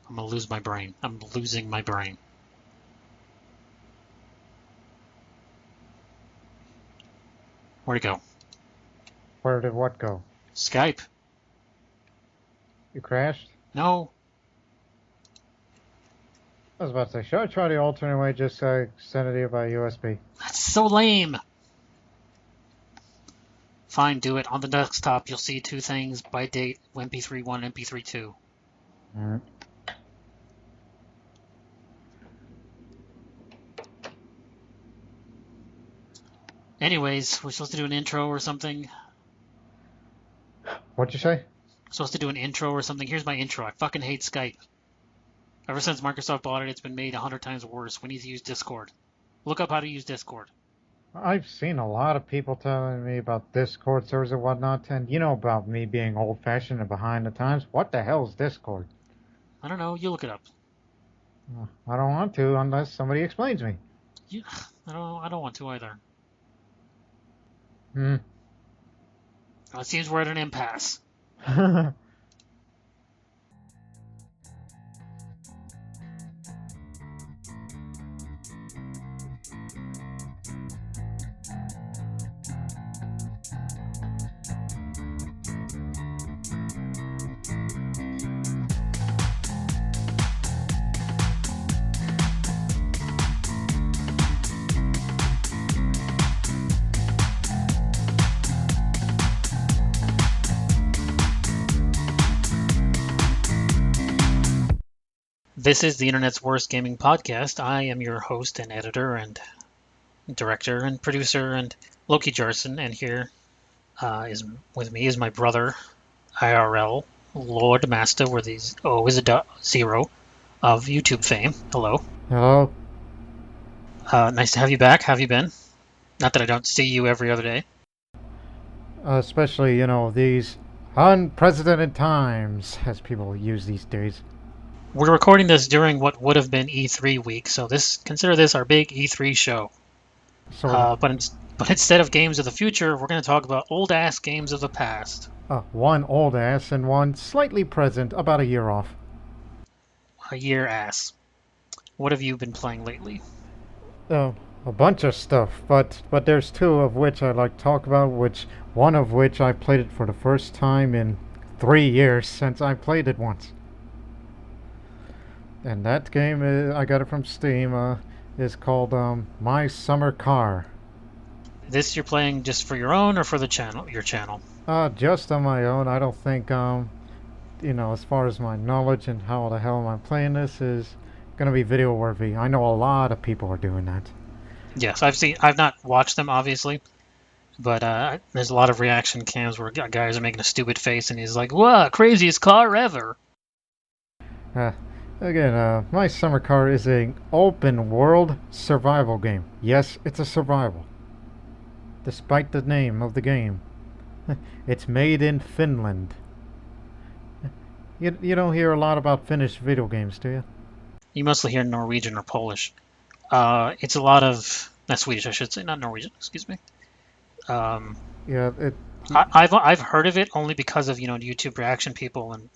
I'm gonna lose my brain. I'm losing my brain. Where'd it go? Where did what go? Skype. You crashed? No. I was about to say, should I try the alternate way, just send it to you by USB? That's so lame. Fine, do it. On the desktop, you'll see two things by date, MP3 1 and MP3 2. Alright. Anyways, we're supposed to do an intro or something. What'd you say? Supposed to do an intro or something. Here's my intro. I fucking hate Skype. Ever since Microsoft bought it, it's been made 100 times worse. We need to use Discord. Look up how to use Discord. I've seen a lot of people telling me about Discord servers and whatnot, and you know about me being old-fashioned and behind the times. What the hell is Discord? I don't know. You look it up. I don't want to unless somebody explains me. I don't want to either. Hmm. Well, it seems we're at an impasse. This is the internet's worst gaming podcast. I am your host and editor and director and producer and Loki Jarson, and here is with me is my brother, IRL, Lord Master, where these O is a zero of YouTube fame. Hello. Hello? Nice to have you back. How have you been? Not that I don't see you every other day. Especially, these unprecedented times, as people use these days. We're recording this during what would have been E3 week, so consider this our big E3 show. So, But instead of games of the future, we're going to talk about old-ass games of the past. one old ass and one slightly present, about a year off. A year ass. What have you been playing lately? A bunch of stuff, but there's two of which I'd like to talk about, one of which I played it for the first time in 3 years since I played it once. And that game, I got it from Steam, is called My Summer Car. This you're playing just for your own or for the channel? Your channel? Just on my own. I don't think, as far as my knowledge and how the hell am I playing this is going to be video worthy. I know a lot of people are doing that. Yes, I've not watched them, obviously. But there's a lot of reaction cams where guys are making a stupid face and he's like, "Wow, craziest car ever!" Again, My Summer Car is an open world survival game. Yes, it's a survival. Despite the name of the game. It's made in Finland. You don't hear a lot about Finnish video games, do you? You mostly hear Norwegian or Polish. It's a lot of... That's Swedish, I should say, not Norwegian, excuse me. I've heard of it only because of, YouTube reaction people and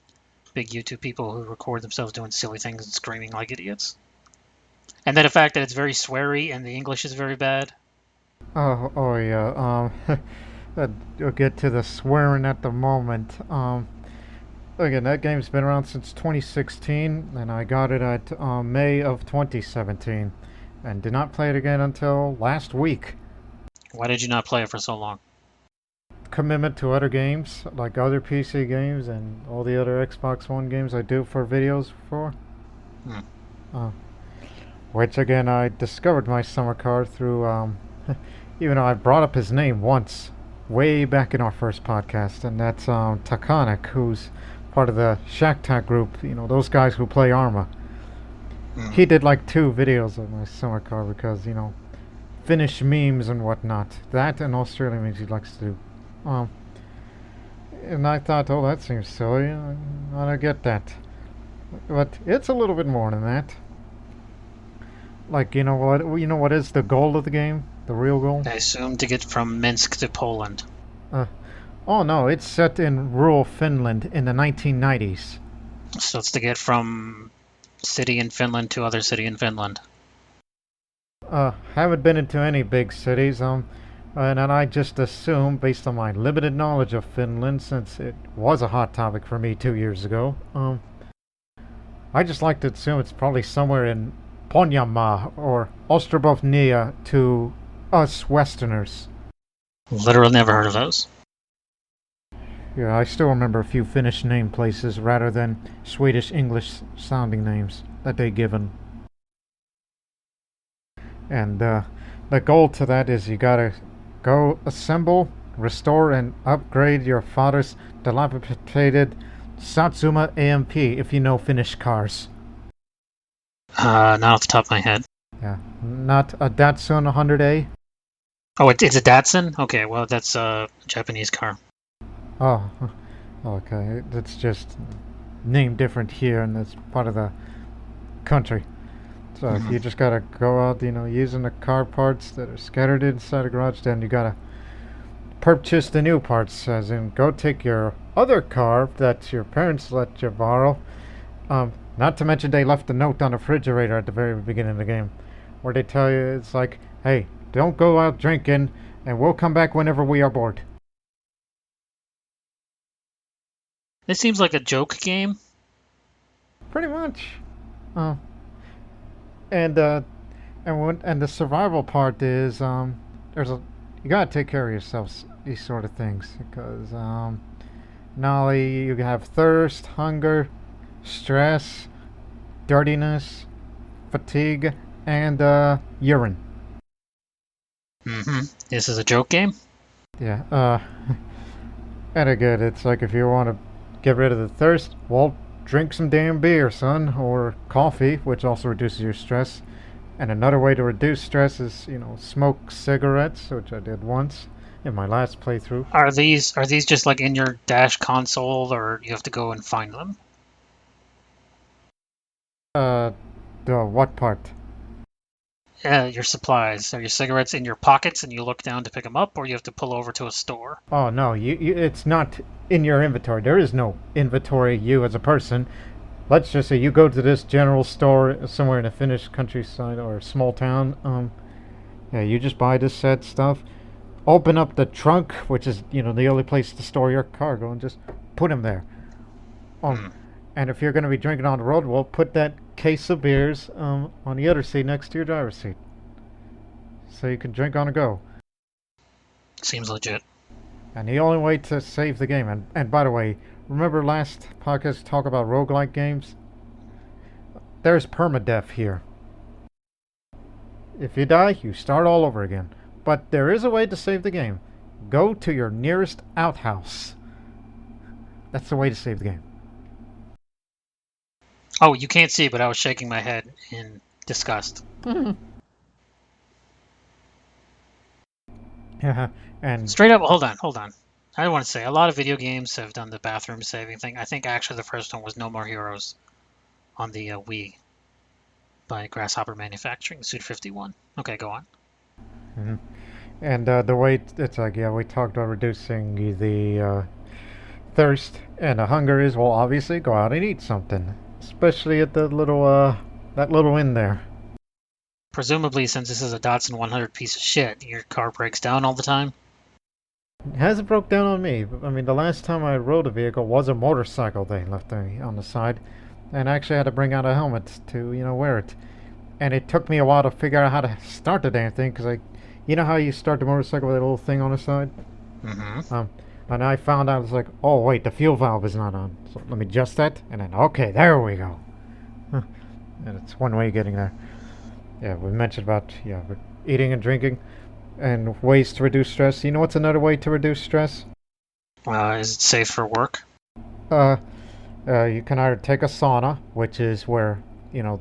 big YouTube people who record themselves doing silly things and screaming like idiots. And then the fact that it's very sweary and the English is very bad. Oh yeah. You'll get to the swearing at the moment. Again, that game's been around since 2016, and I got it at May of 2017, and did not play it again until last week. Why did you not play it for so long? Commitment to other games, like other PC games and all the other Xbox One games I do for videos for. Which again, I discovered My Summer Car through, even though I brought up his name once, way back in our first podcast, and that's Takonic, who's part of the Shakhtar group, those guys who play Arma. He did like 2 videos of My Summer Car because, Finnish memes and whatnot. That and Australian memes he likes to do. And I thought, oh, that seems silly. I don't get that. But it's a little bit more than that. Like, what is the goal of the game? The real goal? I assume to get from Minsk to Poland. Oh no, it's set in rural Finland in the 1990s. So it's to get from city in Finland to other city in Finland? Haven't been into any big cities, and I just assume, based on my limited knowledge of Finland, since it was a hot topic for me 2 years ago, I just like to assume it's probably somewhere in Pohjanmaa or Ostrobotnia to us Westerners. Literally never heard of those. Yeah, I still remember a few Finnish name places rather than Swedish English sounding names that they given. And the goal to that is you gotta go assemble, restore, and upgrade your father's dilapidated Satsuma AMP if you know Finnish cars. Not off the top of my head. Yeah, not a Datsun 100A. Oh, it's a Datsun? Okay, well, that's a Japanese car. Oh, okay. It's just named different here, and it's part of the country. So if you just gotta go out, using the car parts that are scattered inside a garage, then you gotta purchase the new parts, as in go take your other car that your parents let you borrow. Not to mention they left a note on the refrigerator at the very beginning of the game, where they tell you it's like, hey, don't go out drinking, and we'll come back whenever we are bored. This seems like a joke game. Pretty much. And the survival part is you gotta take care of yourself, these sort of things, because not only you have thirst, hunger, stress, dirtiness, fatigue, and urine. This is a joke game? Yeah. And again, it's like if you want to get rid of the thirst, well, drink some damn beer, son, or coffee, which also reduces your stress. And another way to reduce stress is, smoke cigarettes, which I did once in my last playthrough. Are these just like in your dash console, or you have to go and find them? The what part? Your supplies. Are your cigarettes in your pockets and you look down to pick them up, or you have to pull over to a store? Oh no, it's not in your inventory. There is no inventory. You as a person. Let's just say you go to this general store somewhere in a Finnish countryside or a small town. Yeah, you just buy this said stuff. Open up the trunk, which is the only place to store your cargo, and just put them there. And if you're going to be drinking on the road, well, put that case of beers on the other seat next to your driver's seat, so you can drink on the go. Seems legit. And the only way to save the game, and by the way, remember last podcast talk about roguelike games? There's permadeath here. If you die, you start all over again. But there is a way to save the game. Go to your nearest outhouse. That's the way to save the game. Oh, you can't see, but I was shaking my head in disgust. Yeah, and Straight up, hold on. I want to say a lot of video games have done the bathroom saving thing. I think actually the first one was No More Heroes on the Wii by Grasshopper Manufacturing, Suit 51. Okay, go on. And the way it's like, yeah, we talked about reducing the thirst and the hunger is, well, obviously go out and eat something, especially at the that little inn there. Presumably, since this is a Datsun 100 piece of shit, your car breaks down all the time. It hasn't broke down on me. I mean, the last time I rode a vehicle was a motorcycle they left me on the side, and I actually had to bring out a helmet to wear it. And it took me a while to figure out how to start the damn thing, because you know how you start the motorcycle with that little thing on the side? And I found out, it's like, oh wait, the fuel valve is not on. So let me adjust that, and then, okay, there we go. And it's one way of getting there. Yeah, we mentioned about, eating and drinking and ways to reduce stress. You know what's another way to reduce stress? Is it safe for work? You can either take a sauna, which is where,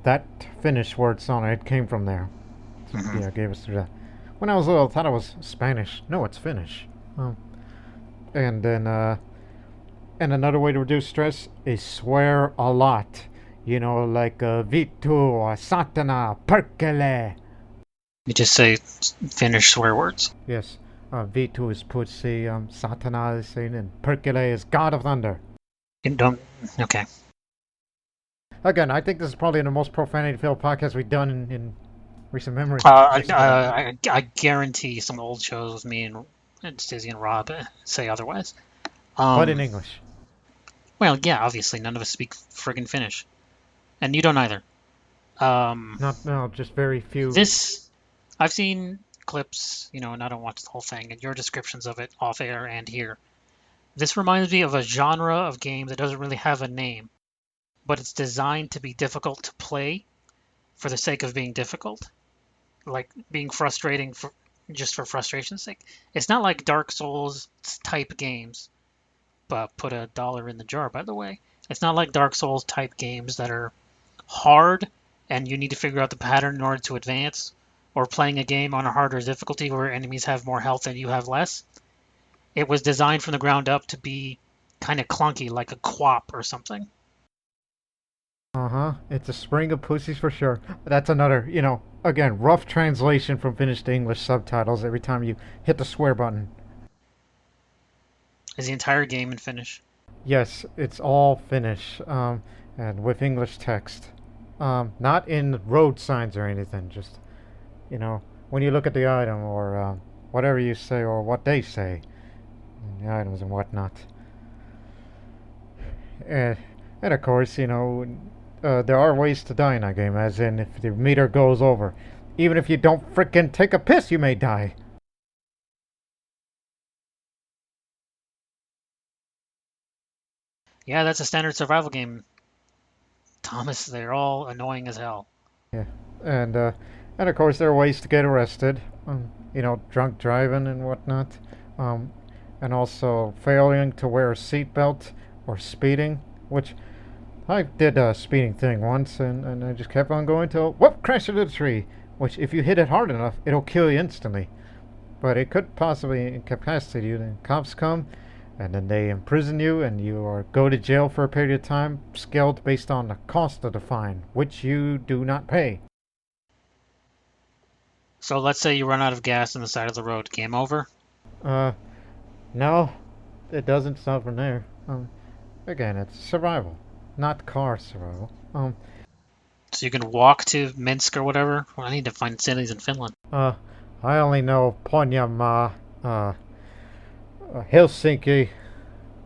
that Finnish word sauna, it came from there. So, yeah, gave us that. When I was little, I thought it was Spanish. No, it's Finnish. And then, and another way to reduce stress is swear a lot. Like Vitu or Satana, Perkele. You just say Finnish swear words. Yes. Vitu is pussy, Satana is Satan, and Perkele is God of Thunder. You don't. Okay. Again, I think this is probably the most profanity-filled podcast we've done in recent memory. I guarantee some old shows with me and Stizzy and Rob say otherwise. But in Um, English. well, yeah, obviously none of us speak friggin' Finnish, and you don't either. Um, Not no, just very few. this I've seen clips, and I don't watch the whole thing, and your descriptions of it off air and here. This reminds me of a genre of game that doesn't really have a name, but it's designed to be difficult to play for the sake of being difficult, like being frustrating for just for frustration's sake. It's not like Dark Souls type games, but put $1 in the jar, by the way. It's not like Dark Souls type games that are hard and you need to figure out the pattern in order to advance, or playing a game on a harder difficulty where enemies have more health and you have less. It was designed from the ground up to be kind of clunky, like a quap or something. Uh-huh. It's a spring of pussies for sure. That's another, again, rough translation from Finnish to English subtitles every time you hit the swear button. Is the entire game in Finnish? Yes, it's all Finnish, and with English text. Not in road signs or anything, just, when you look at the item or whatever you say or what they say, the items and whatnot. And, and of course, there are ways to die in that game, as in if the meter goes over. Even if you don't frickin' take a piss, you may die. Yeah, that's a standard survival game, Thomas. They're all annoying as hell. Yeah, and of course there are ways to get arrested. Drunk driving and whatnot, um, and also failing to wear a seatbelt or speeding, which I did a speeding thing once, and I just kept on going till whoop, crash into the tree. Which, if you hit it hard enough, it'll kill you instantly. But it could possibly incapacitate you. Then cops come, and then they imprison you, and you are go to jail for a period of time, scaled based on the cost of the fine, which you do not pay. So let's say you run out of gas on the side of the road. Game over? Uh, no, it doesn't stop from there. Again, it's survival, not car survival. So you can walk to Minsk or whatever? Well, I need to find cities in Finland. Uh, I only know Ponyamaa, Helsinki,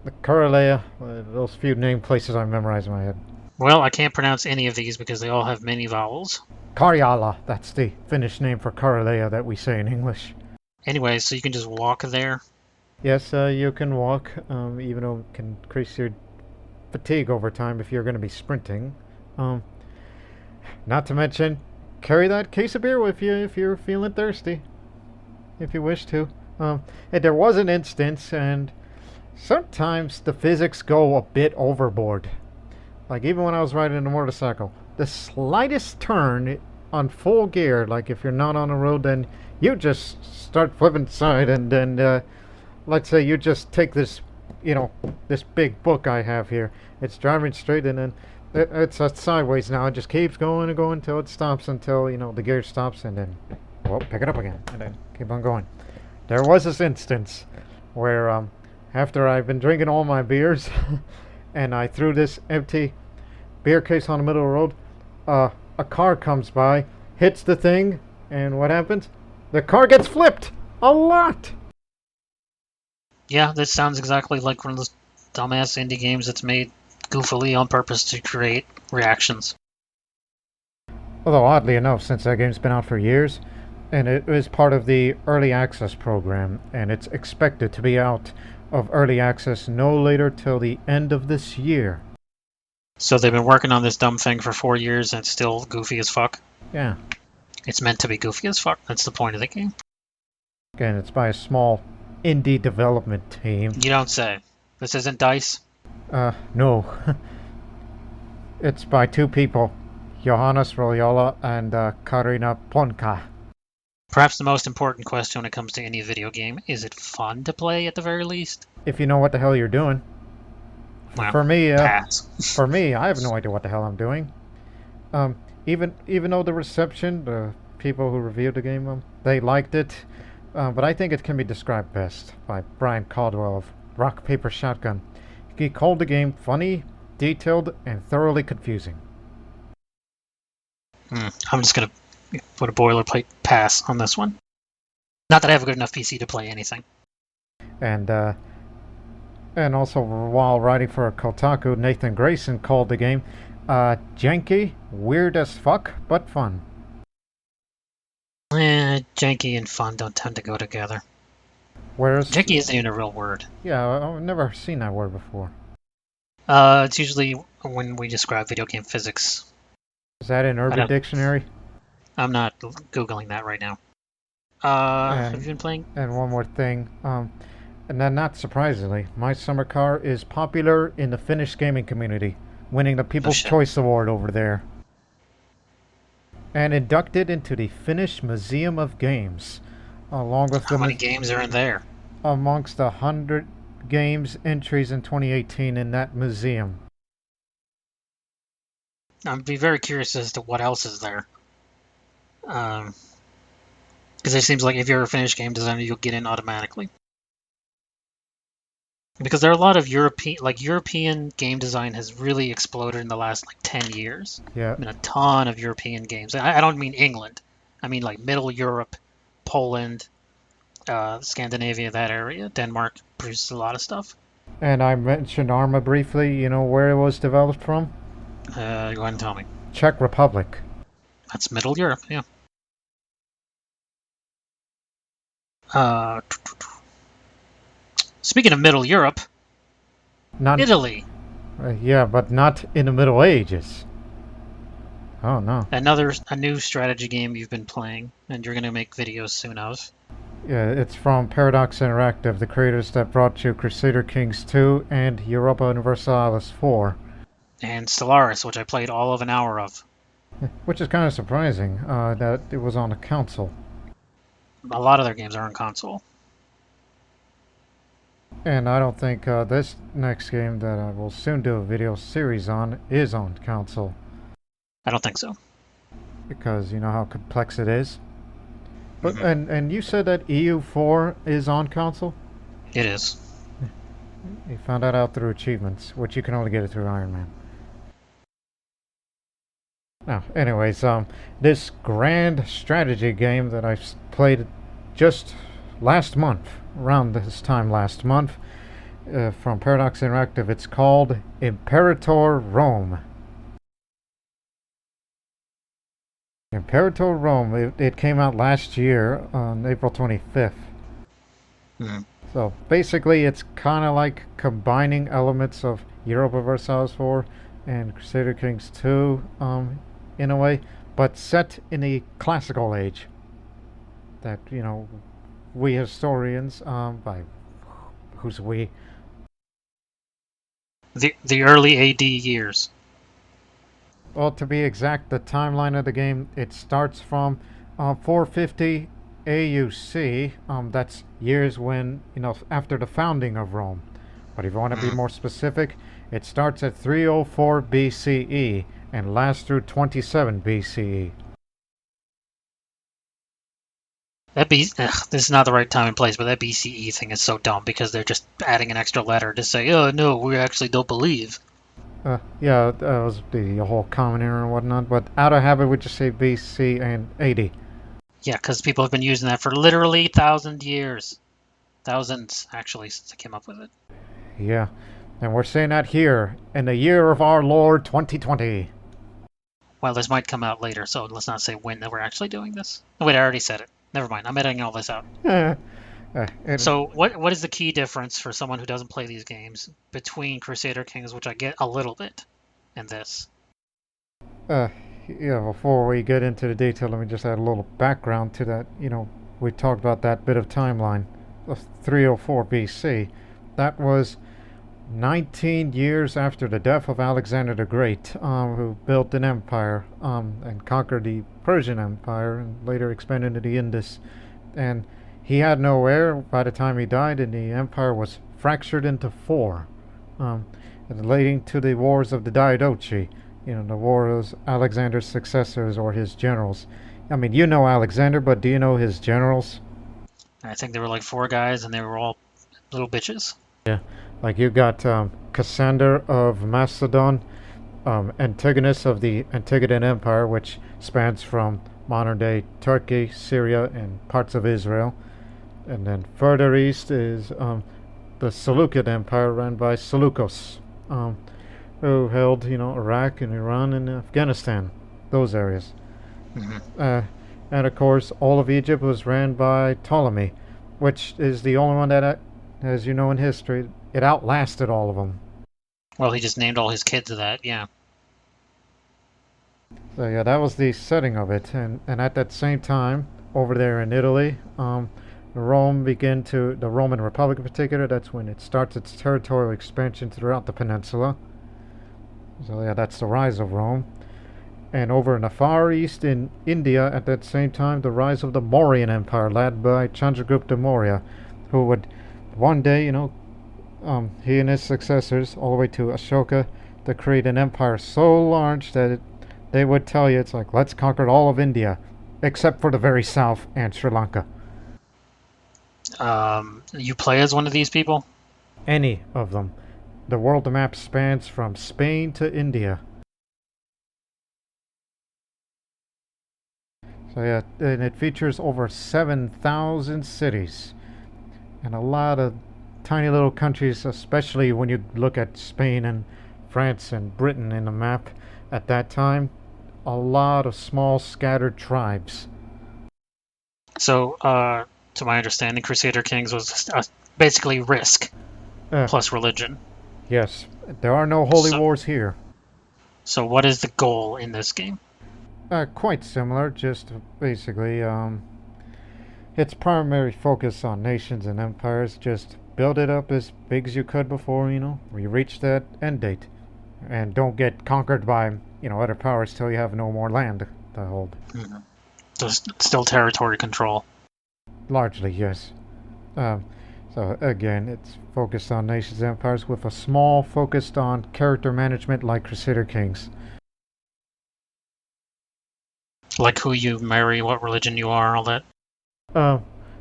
the Karelea, those few name places I memorized in my head. Well, I can't pronounce any of these because they all have many vowels. Karjala, that's the Finnish name for Karelea that we say in English. Anyway, so you can just walk there. Yes, you can walk, even though it can increase your fatigue over time if you're going to be sprinting. Um, Not to mention, carry that case of beer with you if you're feeling thirsty, if you wish to. And there was an instance, and sometimes the physics go a bit overboard. Like even when I was riding a motorcycle, the slightest turn on full gear, like if you're not on the road, then you just start flipping side, and then let's say you just take this, this big book I have here. It's driving straight, and then it's sideways now. It just keeps going and going until it stops, until the gear stops, and then pick it up again, and then keep on going. There was this instance where after I've been drinking all my beers, and I threw this empty beer case on the middle of the road, a car comes by, hits the thing, and what happens? The car gets flipped a lot. Yeah, this sounds exactly like one of those dumbass indie games that's made goofily on purpose to create reactions. Although oddly enough, since that game's been out for years, and it is part of the early access program, and it's expected to be out of early access no later till the end of this year. So they've been working on this dumb thing for 4 years and it's still goofy as fuck? Yeah. It's meant to be goofy as fuck. That's the point of the game. Again, it's by a small indie development team. You don't say. This isn't DICE? No. It's by two people, Johannes Royola and Karina Ponka. Perhaps the most important question when it comes to any video game, is it fun to play at the very least? If you know what the hell you're doing. Well, for me, pass. For me, I have no idea what the hell I'm doing. Even though the reception, the people who reviewed the game, they liked it, but I think it can be described best by Brian Caldwell of Rock Paper Shotgun. He called the game funny, detailed, and thoroughly confusing. I'm just gonna put a boilerplate pass on this one. Not that I have a good enough PC to play anything. And and also, while writing for Kotaku, Nathan Grayson called the game janky, weird as fuck, but fun. Janky and fun don't tend to go together. Whereas, Janky isn't even a real word. yeah, I've never seen that word before. It's usually when we describe video game physics. Is that in Urban Dictionary? I'm not Googling that right now. Have you been playing? And one more thing, and then not surprisingly, my summer car is popular in the Finnish gaming community, winning the People's Choice Award over there. And inducted into the Finnish Museum of Games, along with How many games are in there? Amongst 100 games entries in 2018 in that museum. I'd be very curious as to what else is there. Because it seems like if you're a Finnish game designer, you'll get in automatically. Because there are a lot of European game design has really exploded in the last 10 years. Yeah. I mean, a ton of European games. I don't mean England. I mean like Middle Europe, Poland, Scandinavia, that area. Denmark produces a lot of stuff. And I mentioned Arma briefly. You know where it was developed from? Go ahead and tell me. Czech Republic. That's Middle Europe, yeah. Speaking of Middle Europe, not Italy. Yeah, but not in the Middle Ages. Oh no. A new strategy game you've been playing, and you're going to make videos soon of. Yeah, it's from Paradox Interactive, the creators that brought you Crusader Kings 2 and Europa Universalis 4. And Stellaris, which I played all of an hour of. Which is kind of surprising, that it was on a console. A lot of their games are on console. And I don't think this next game that I will soon do a video series on is on console. I don't think so. Because you know how complex it is? But and you said that EU4 is on console? It is. You found that out through achievements, which you can only get it through Iron Man. Now, anyways, this grand strategy game that I played just last month, around this time last month, from Paradox Interactive, it's called Imperator Rome. Imperator Rome, it came out last year on April 25th. So basically it's kind of like combining elements of Europa Universalis 4 and Crusader Kings 2 in a way, but set in the classical age. That, you know, we historians, by who's we? The early AD years. Well, to be exact, the timeline of the game, it starts from 450 AUC. That's years when, you know, after the founding of Rome. But if you want to be more specific, it starts at 304 BCE and lasts through 27 BCE. This is not the right time and place, but that BCE thing is so dumb because they're just adding an extra letter to say, oh no, we actually don't believe. Yeah, that was the whole common era and whatnot, but out of habit we just say BC and 80. Yeah, because people have been using that for literally 1,000 years. Thousands, actually, since I came up with it. Yeah, and we're saying that here, in the year of our Lord 2020. Well, this might come out later, so let's not say when that we're actually doing this. Oh, wait, I already said it. Never mind, I'm editing all this out. So what is the key difference for someone who doesn't play these games between Crusader Kings, which I get a little bit, and this? Yeah, before we get into the detail, let me just add a little background to that. You know, we talked about that bit of timeline of 304 BC. That was 19 years after the death of Alexander the Great, who built an empire and conquered the Persian Empire and later expanded into the Indus. And he had no heir by the time he died, and the empire was fractured into four, leading to the wars of the Diadochi. You know, the wars of Alexander's successors or his generals. I mean, you know Alexander, but do you know his generals? I think there were like 4 guys, and they were all little bitches. Yeah, like you got Cassander of Macedon, Antigonus of the Antigonan Empire, which spans from modern-day Turkey, Syria, and parts of Israel. And then further east is the Seleucid Empire, run by Seleucus, who held, Iraq and Iran and Afghanistan, those areas. Hmm. And of course, all of Egypt was ran by Ptolemy, which is the only one that, as you know in history, it outlasted all of them. Well, he just named all his kids that, yeah. So yeah, that was the setting of it, and at that same time, over there in Italy, the Roman Republic in particular, that's when it starts its territorial expansion throughout the peninsula. So yeah, that's the rise of Rome. And over in the far east in India, at that same time, the rise of the Mauryan Empire, led by Chandragupta Maurya, who would one day, he and his successors, all the way to Ashoka, to create an empire so large that they would tell you it's like, let's conquer all of India, except for the very south and Sri Lanka. You play as one of these people? Any of them. The world map spans from Spain to India. So yeah, and it features over 7,000 cities and a lot of tiny little countries, especially when you look at Spain and France and Britain in the map at that time. A lot of small scattered tribes. So, to my understanding, Crusader Kings was basically Risk Uh, plus religion. yes, there are no holy So, wars here. so what is the goal in this game? Quite similar, just basically, its primary focus on nations and empires. Just build it up as big as you could before, we reach that end date. And don't get conquered by, other powers till you have no more land to hold. Mhm. So still territory control. Largely, yes. So again, it's focused on nations and empires with a small focused on character management like Crusader Kings. Like who you marry, what religion you are, all that. Uh,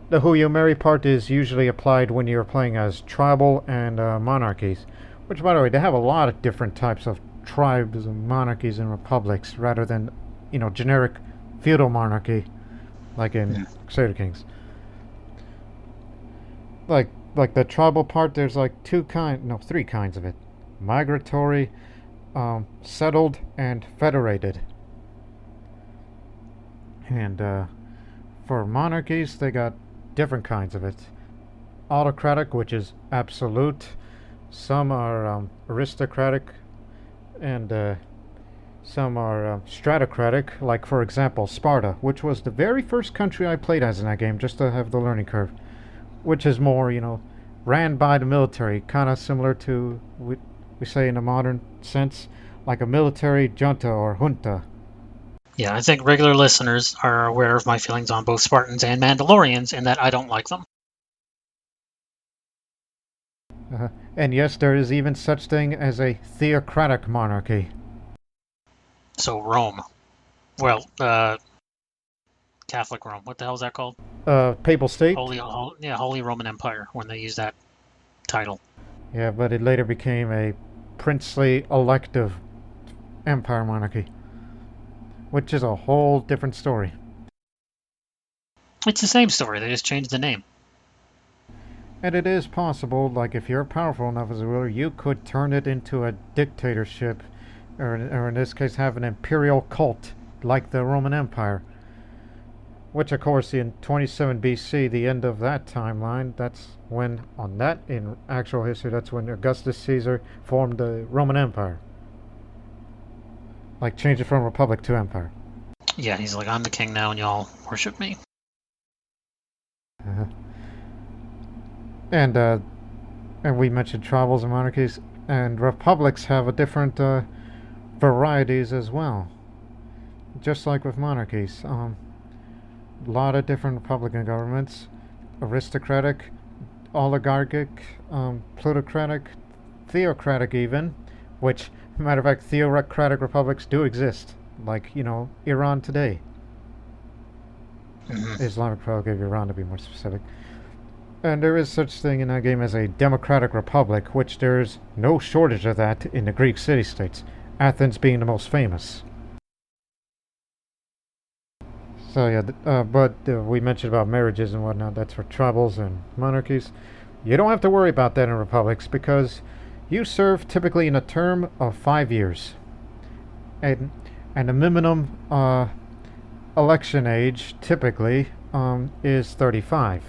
the who you marry part is usually applied when you're playing as tribal and monarchies, which, by the way, they have a lot of different types of tribes and monarchies and republics rather than, generic feudal monarchy like in Crusader Kings. Like the tribal part, there's like three kinds of it: migratory, settled, and federated. And for monarchies, they got different kinds of it: autocratic, which is absolute. Some are aristocratic, and some are stratocratic. Like, for example, Sparta, which was the very first country I played as in that game, just to have the learning curve. Which is more, ran by the military, kind of similar to we say in a modern sense, like a military junta or junta. Yeah, I think regular listeners are aware of my feelings on both Spartans and Mandalorians, and that I don't like them. And yes, there is even such thing as a theocratic monarchy. So Rome. Well, Catholic Rome. What the hell is that called? Papal state? Holy Roman Empire, when they use that title. Yeah, but it later became a princely elective empire monarchy, which is a whole different story. It's the same story, they just changed the name. And it is possible, like if you're powerful enough as a ruler, you could turn it into a dictatorship, or in this case have an imperial cult, like the Roman Empire. Which, of course, in 27 BC, the end of that timeline, that's when, in actual history, that's when Augustus Caesar formed the Roman Empire. Like, change it from republic to empire. Yeah, he's like, I'm the king now and y'all worship me. Uh-huh. And we mentioned tribals and monarchies, and republics have a different varieties as well. Just like with monarchies. A lot of different republican governments: aristocratic, oligarchic, plutocratic, theocratic even, which, matter of fact, theocratic republics do exist, like, Iran today. Mm-hmm. Islamic Republic of Iran, to be more specific. And there is such thing in that game as a democratic republic, which there's no shortage of that in the Greek city-states. Athens being the most famous. So yeah, but we mentioned about marriages and whatnot. That's for tribals and monarchies. You don't have to worry about that in republics because you serve typically in a term of 5 years, and the minimum election age typically is 35.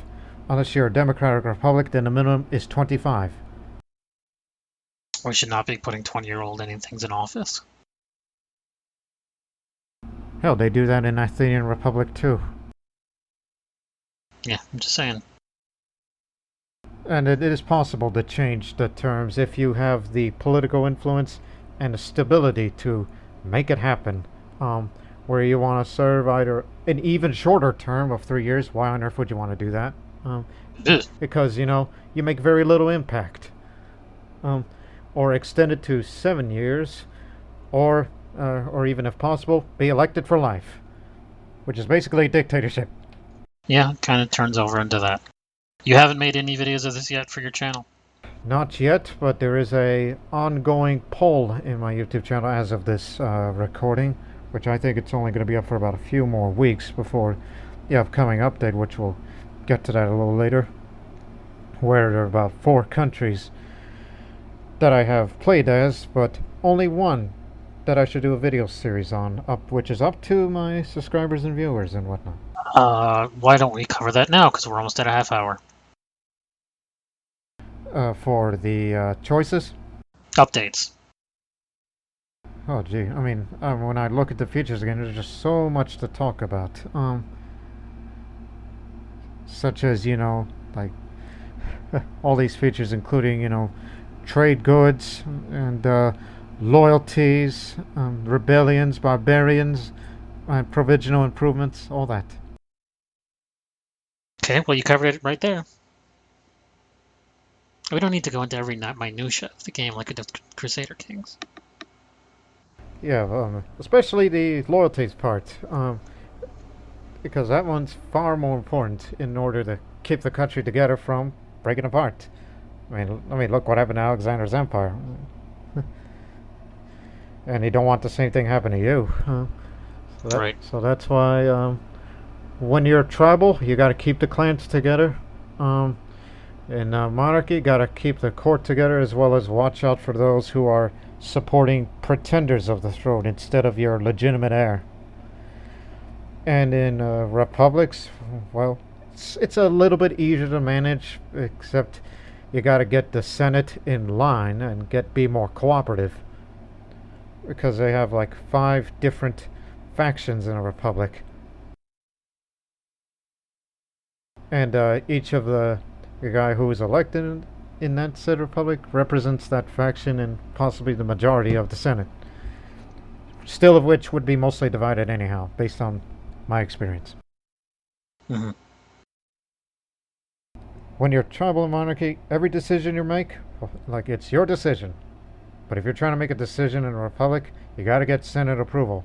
Unless you're a democratic republic, then the minimum is 25. We should not be putting 20-year-old anything in office. Hell, they do that in Athenian Republic too. Yeah, I'm just saying. And it is possible to change the terms if you have the political influence and the stability to make it happen. Where you want to serve either an even shorter term of 3 years. Why on earth would you want to do that? Because you make very little impact. Or extend it to 7 years, or even if possible, be elected for life, which is basically a dictatorship. Yeah, it kind of turns over into that. You haven't made any videos of this yet for your channel? Not yet, but there is a ongoing poll in my YouTube channel as of this recording, which I think it's only going to be up for about a few more weeks before the upcoming update, which we'll get to that a little later, where there are about 4 countries that I have played as, but only one that I should do a video series on, which is up to my subscribers and viewers and whatnot. Why don't we cover that now? Because we're almost at a half hour. For the choices? Updates. Oh, gee. I mean, when I look at the features again, there's just so much to talk about. Such as, like, all these features, including, trade goods and loyalties, rebellions, barbarians, and provisional improvements, all that. Okay, well, you covered it right there. We don't need to go into every minutia of the game like we did with Crusader Kings. Yeah, especially the loyalties part, because that one's far more important in order to keep the country together from breaking apart. I mean, look what happened to Alexander's empire, and you don't want the same thing happen to you. Right. So that's why when you're tribal, you got to keep the clans together. In monarchy, got to keep the court together, as well as watch out for those who are supporting pretenders of the throne instead of your legitimate heir. And in republics, well, it's a little bit easier to manage, except you got to get the Senate in line and be more cooperative, because they have like 5 different factions in a republic, and each of the guy who is elected in that said republic represents that faction and possibly the majority of the Senate. Still, of which would be mostly divided anyhow, based on my experience. Mm-hmm. When you're tribal and monarchy, every decision you make, like, it's your decision. But if you're trying to make a decision in a republic, you got to get Senate approval.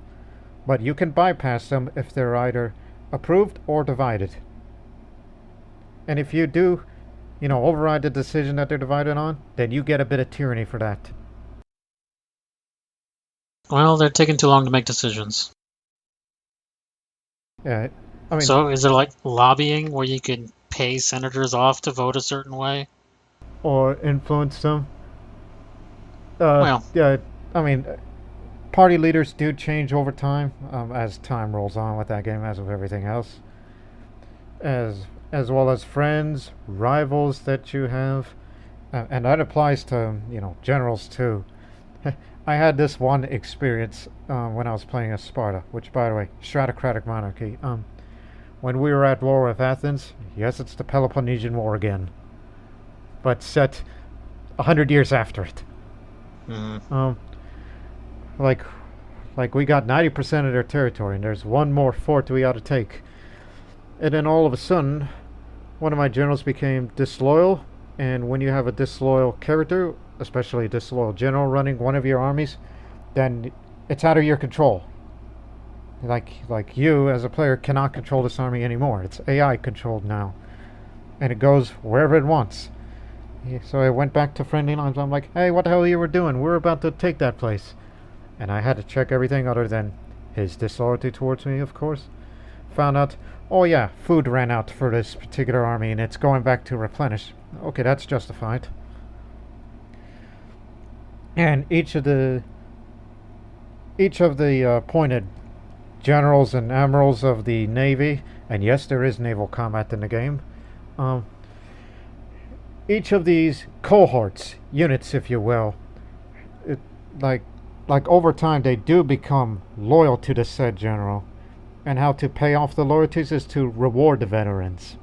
But you can bypass them if they're either approved or divided. And if you do, override the decision that they're divided on, then you get a bit of tyranny for that. Well, they're taking too long to make decisions. Yeah, I mean. So is there like lobbying where you can pay senators off to vote a certain way? Or influence them? Well. Yeah, I mean, party leaders do change over time, as time rolls on with that game, as with everything else. As well as friends, rivals that you have, and that applies to generals too. I had this one experience when I was playing as Sparta, which, by the way, Stratocratic monarchy. When we were at war with Athens, yes, it's the Peloponnesian War again, but set 100 years after it. Mm-hmm. Like we got 90% of their territory, and there's one more fort we ought to take. And then all of a sudden, one of my generals became disloyal, and when you have a disloyal character, especially a disloyal general running one of your armies, then it's out of your control. Like you as a player cannot control this army anymore. It's AI controlled now, and it goes wherever it wants. So I went back to friendly lines. I'm like, hey, what the hell you were doing? We're about to take that place. and I had to check everything other than his disloyalty towards me, of course. Found out, oh yeah, food ran out for this particular army and it's going back to replenish. Okay, that's justified. And each of the appointed generals and admirals of the Navy, and yes, there is naval combat in the game. Um, each of these cohorts, units, if you will, it, like like over time, they do become loyal to the said general. And how to pay off the loyalties is to reward the veterans.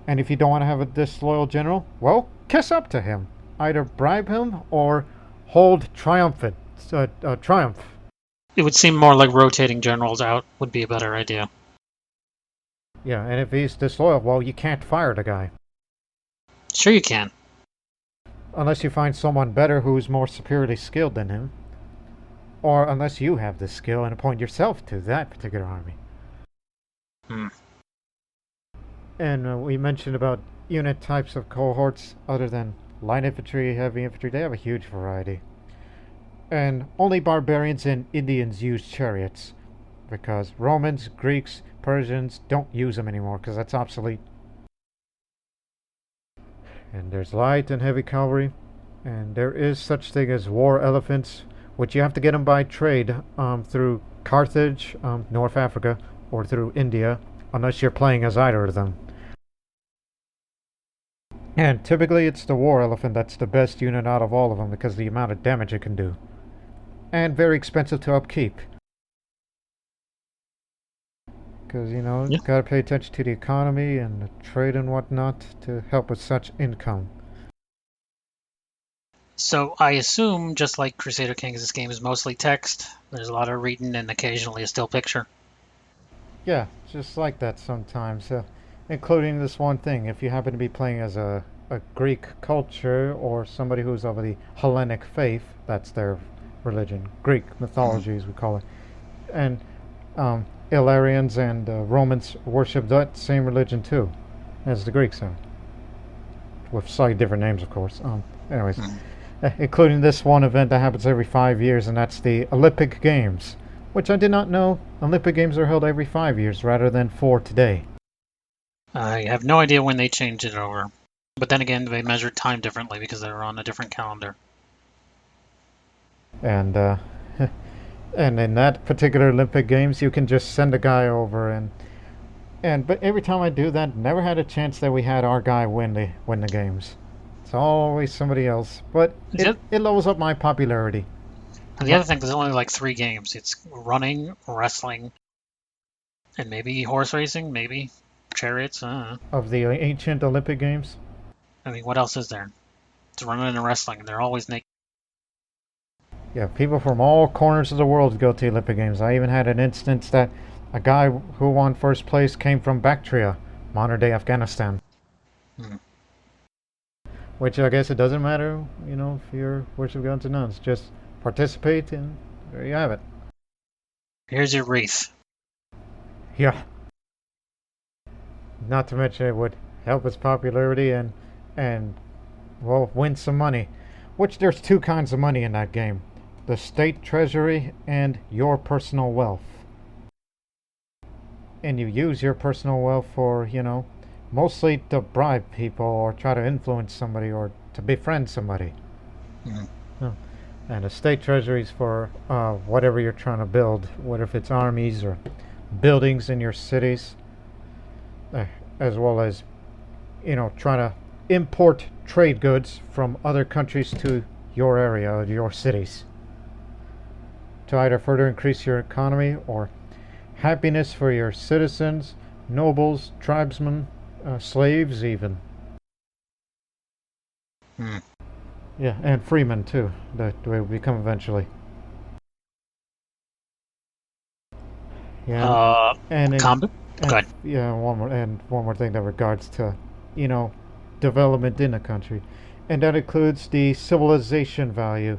And if you don't want to have a disloyal general, well, kiss up to him. Either bribe him or hold triumph. It would seem more like rotating generals out would be a better idea. Yeah, and if he's disloyal, well, you can't fire the guy. Sure you can. Unless you find someone better who's more superiorly skilled than him. Or unless you have the skill and appoint yourself to that particular army. Hmm. And we mentioned about unit types of cohorts other than light infantry, heavy infantry. They have a huge variety. And only barbarians and Indians use chariots. Because Romans, Greeks, Persians don't use them anymore because that's obsolete. And there's light and heavy cavalry. And there is such thing as war elephants, which you have to get them by trade through Carthage, North Africa, or through India, unless you're playing as either of them. And typically it's the war elephant that's the best unit out of all of them because of the amount of damage it can do. And very expensive to upkeep. Because, Yeah. gotta pay attention to the economy and the trade and whatnot to help with such income. So I assume, just like Crusader Kings, this game is mostly text. There's a lot of reading and occasionally a still picture. Yeah, just like that sometimes. Including this one thing, if you happen to be playing as a Greek culture or somebody who's of the Hellenic faith, that's their religion, Greek mythology as we call it, and Illyrians and Romans worship that same religion too, as the Greeks have, with slightly different names, of course. Anyways, including this one event that happens every 5 years, and that's the Olympic Games, which I did not know Olympic Games are held every 5 years rather than 4 today. I have no idea when they changed it over. But then again, they measured time differently because they were on a different calendar. And and in that particular Olympic Games, you can just send a guy over but every time I do that, never had a chance that we had our guy win the games. It's always somebody else, but it levels up my popularity. And the other thing, there's only like 3 games. It's running, wrestling, and maybe horse racing, maybe chariots. Of the ancient Olympic Games. I mean, what else is there? It's running and wrestling, and they're always naked. Yeah, people from all corners of the world go to the Olympic Games. I even had an instance that a guy who won first place came from Bactria, modern-day Afghanistan. Which I guess it doesn't matter, if you're worship gods or nuns. Just participate, and there you have it. Here's your wreath. Yeah. Not to mention it would help its popularity and win some money. Which there's 2 kinds of money in that game. The state treasury and your personal wealth. And you use your personal wealth for, mostly to bribe people or try to influence somebody or to befriend somebody. And the state treasury is for whatever you're trying to build, whether if it's armies or buildings in your cities, as well as, trying to import trade goods from other countries to your area or your cities to either further increase your economy or happiness for your citizens, nobles, tribesmen, slaves even. Yeah, and freemen too, that will become eventually. Yeah, combat? Good. Yeah, one more thing that regards to, development in a country, and that includes the civilization value.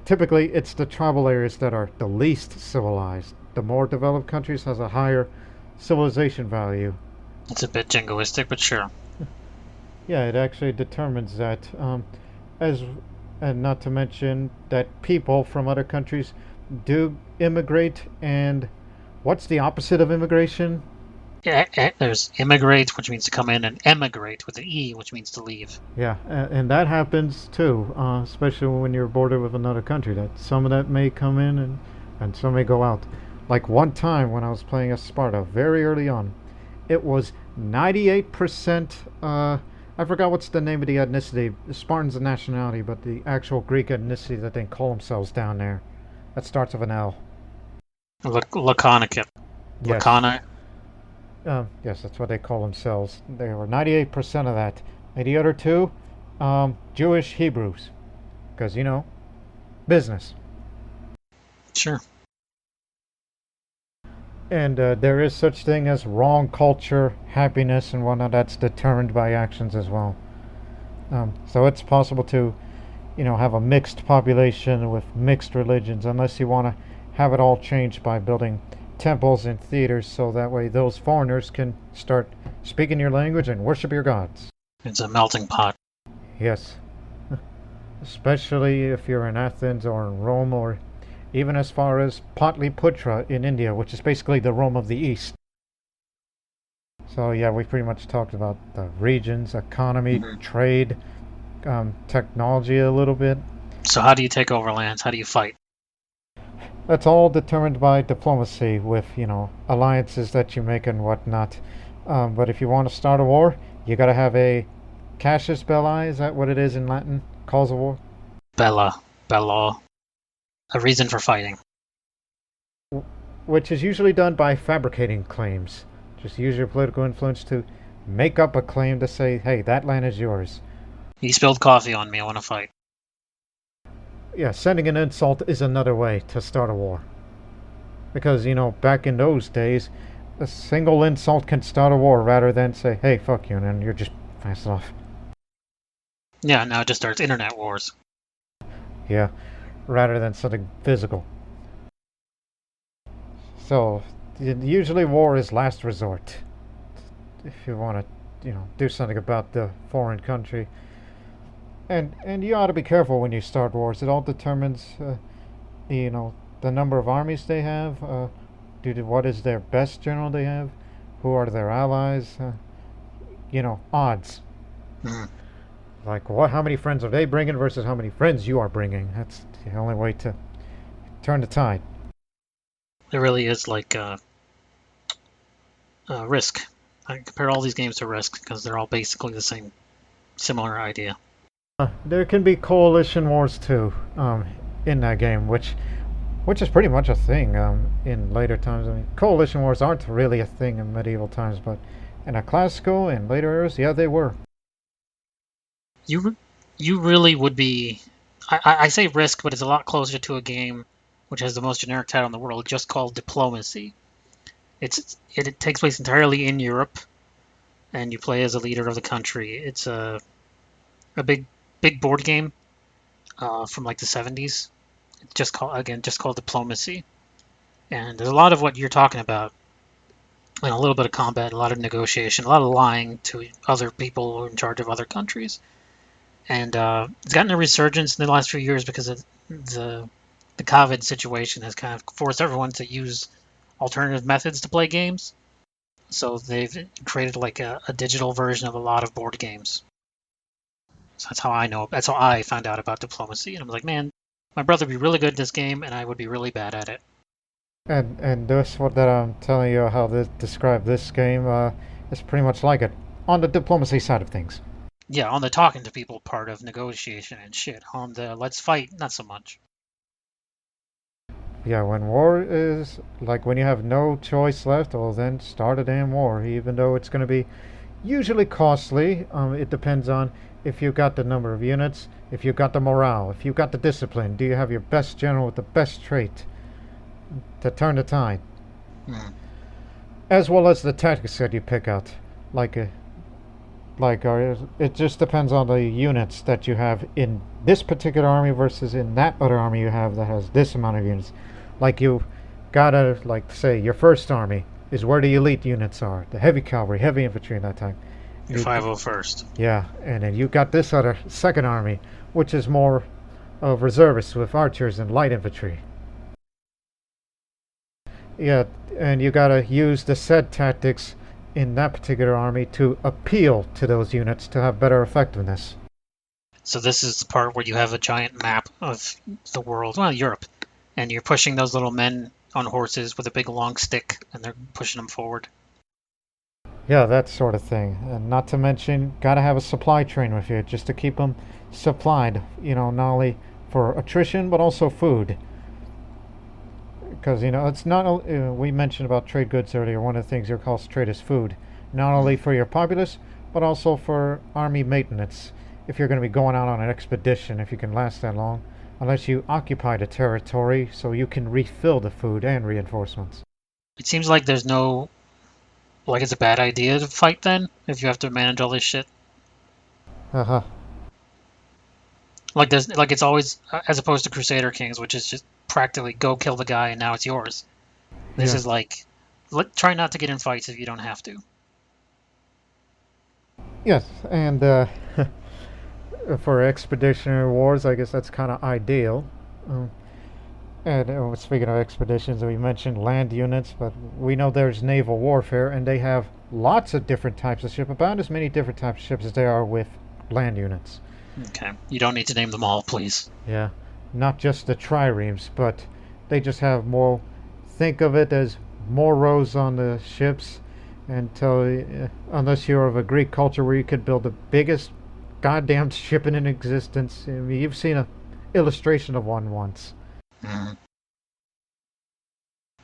Typically, it's the tribal areas that are the least civilized. The more developed countries has a higher civilization value. It's a bit jingoistic, but sure. Yeah, it actually determines that as And not to mention that people from other countries do immigrate. And what's the opposite of immigration? There's immigrate, which means to come in, and emigrate with an E, which means to leave. Yeah, and that happens too, especially when you're bordered with another country. That some of that may come in and some may go out. Like one time when I was playing as Sparta, very early on, it was 98%. I forgot what's the name of the ethnicity. Spartans a nationality, but the actual Greek ethnicity that they call themselves down there. That starts with an L. Laconic. Yes. Laconic. Yes, that's what they call themselves. They were 98% of that. And the other two, Jewish Hebrews. Because, business. Sure. And there is such thing as wrong culture, happiness, and whatnot. That's determined by actions as well. So it's possible to, have a mixed population with mixed religions, unless you want to have it all changed by building temples and theaters, so that way those foreigners can start speaking your language and worship your gods. It's a melting pot. Yes, especially if you're in Athens or in Rome, or even as far as Patliputra in India, which is basically the Rome of the East. So yeah, we pretty much talked about the regions, economy, trade, technology a little bit. So how do you take over lands? How do you fight? That's all determined by diplomacy with, alliances that you make and whatnot. But if you want to start a war, you got to have a casus belli. Is that what it is in Latin? Cause of war? Bella. A reason for fighting. Which is usually done by fabricating claims. Just use your political influence to make up a claim to say, hey, that land is yours. You spilled coffee on me, I want to fight. Yeah, sending an insult is another way to start a war. Because, back in those days, a single insult can start a war rather than say, hey, fuck you, and then you're just pass it off. Yeah, now it just starts internet wars. Yeah, rather than something physical. So, usually war is last resort. If you want to, do something about the foreign country. And you ought to be careful when you start wars. It all determines, the number of armies they have, due to what is their best general they have, who are their allies, odds. Mm. Like how many friends are they bringing versus how many friends you are bringing. That's the only way to turn the tide. It really is like Risk. I compare all these games to Risk because they're all basically the same, similar idea. There can be coalition wars too, in that game, which is pretty much a thing in later times. I mean, coalition wars aren't really a thing in medieval times, but in a classical and later eras, yeah, they were. You really would be. I say Risk, but it's a lot closer to a game which has the most generic title in the world, just called Diplomacy. It takes place entirely in Europe, and you play as a leader of the country. It's a big board game from like the 70s. It's just called Diplomacy, and there's a lot of what you're talking about, and a little bit of combat, a lot of negotiation, a lot of lying to other people who are in charge of other countries. And it's gotten a resurgence in the last few years because of the COVID situation has kind of forced everyone to use alternative methods to play games. So they've created like a digital version of a lot of board games. So that's how I know. That's how I found out about Diplomacy, and I'm like, man, my brother would be really good at this game, and I would be really bad at it. And this what that I'm telling you how to describe this game is pretty much like it on the diplomacy side of things. Yeah, on the talking to people part of negotiation and shit. On the let's fight, not so much. Yeah, when war is like when you have no choice left, well then start a damn war, even though it's going to be usually costly. It depends on if you've got the number of units, if you've got the morale, if you've got the discipline. Do you have your best general with the best trait to turn the tide? Hmm. As well as the tactics that you pick out. It just depends on the units that you have in this particular army versus in that other army you have that has this amount of units. Like you gotta, say, your first army is where the elite units are. The heavy cavalry, heavy infantry, and that type. Your 501st. Yeah, and then you got this other second army, which is more of reservists with archers and light infantry. Yeah, and you gotta use the said tactics in that particular army to appeal to those units to have better effectiveness. So this is the part where you have a giant map of the world, well, Europe, and you're pushing those little men on horses with a big long stick, and they're pushing them forward. Yeah, that sort of thing. And not to mention, gotta have a supply train with you just to keep them supplied, not only for attrition but also food. Because, it's not, we mentioned about trade goods earlier. One of the things your cost trade is food. Not only for your populace, but also for army maintenance. If you're going to be going out on an expedition, if you can last that long, unless you occupy the territory so you can refill the food and reinforcements. It seems like there's no, like it's a bad idea to fight then, if you have to manage all this shit. Haha. Like there's, like it's always, as opposed to Crusader Kings, which is just practically go kill the guy and now it's yours. This Yeah. is like, try not to get in fights if you don't have to. Yes, and for expeditionary wars, I guess that's kind of ideal. Um, and speaking of expeditions, we mentioned land units, but we know there's naval warfare, and they have lots of different types of ship, about as many different types of ships as there are with land units. Okay, you don't need to name them all, please. Yeah, not just the triremes, but they just have more. Think of it as more rows on the ships, unless you're of a Greek culture where you could build the biggest goddamn ship in existence. I mean, you've seen a illustration of one once. Mm.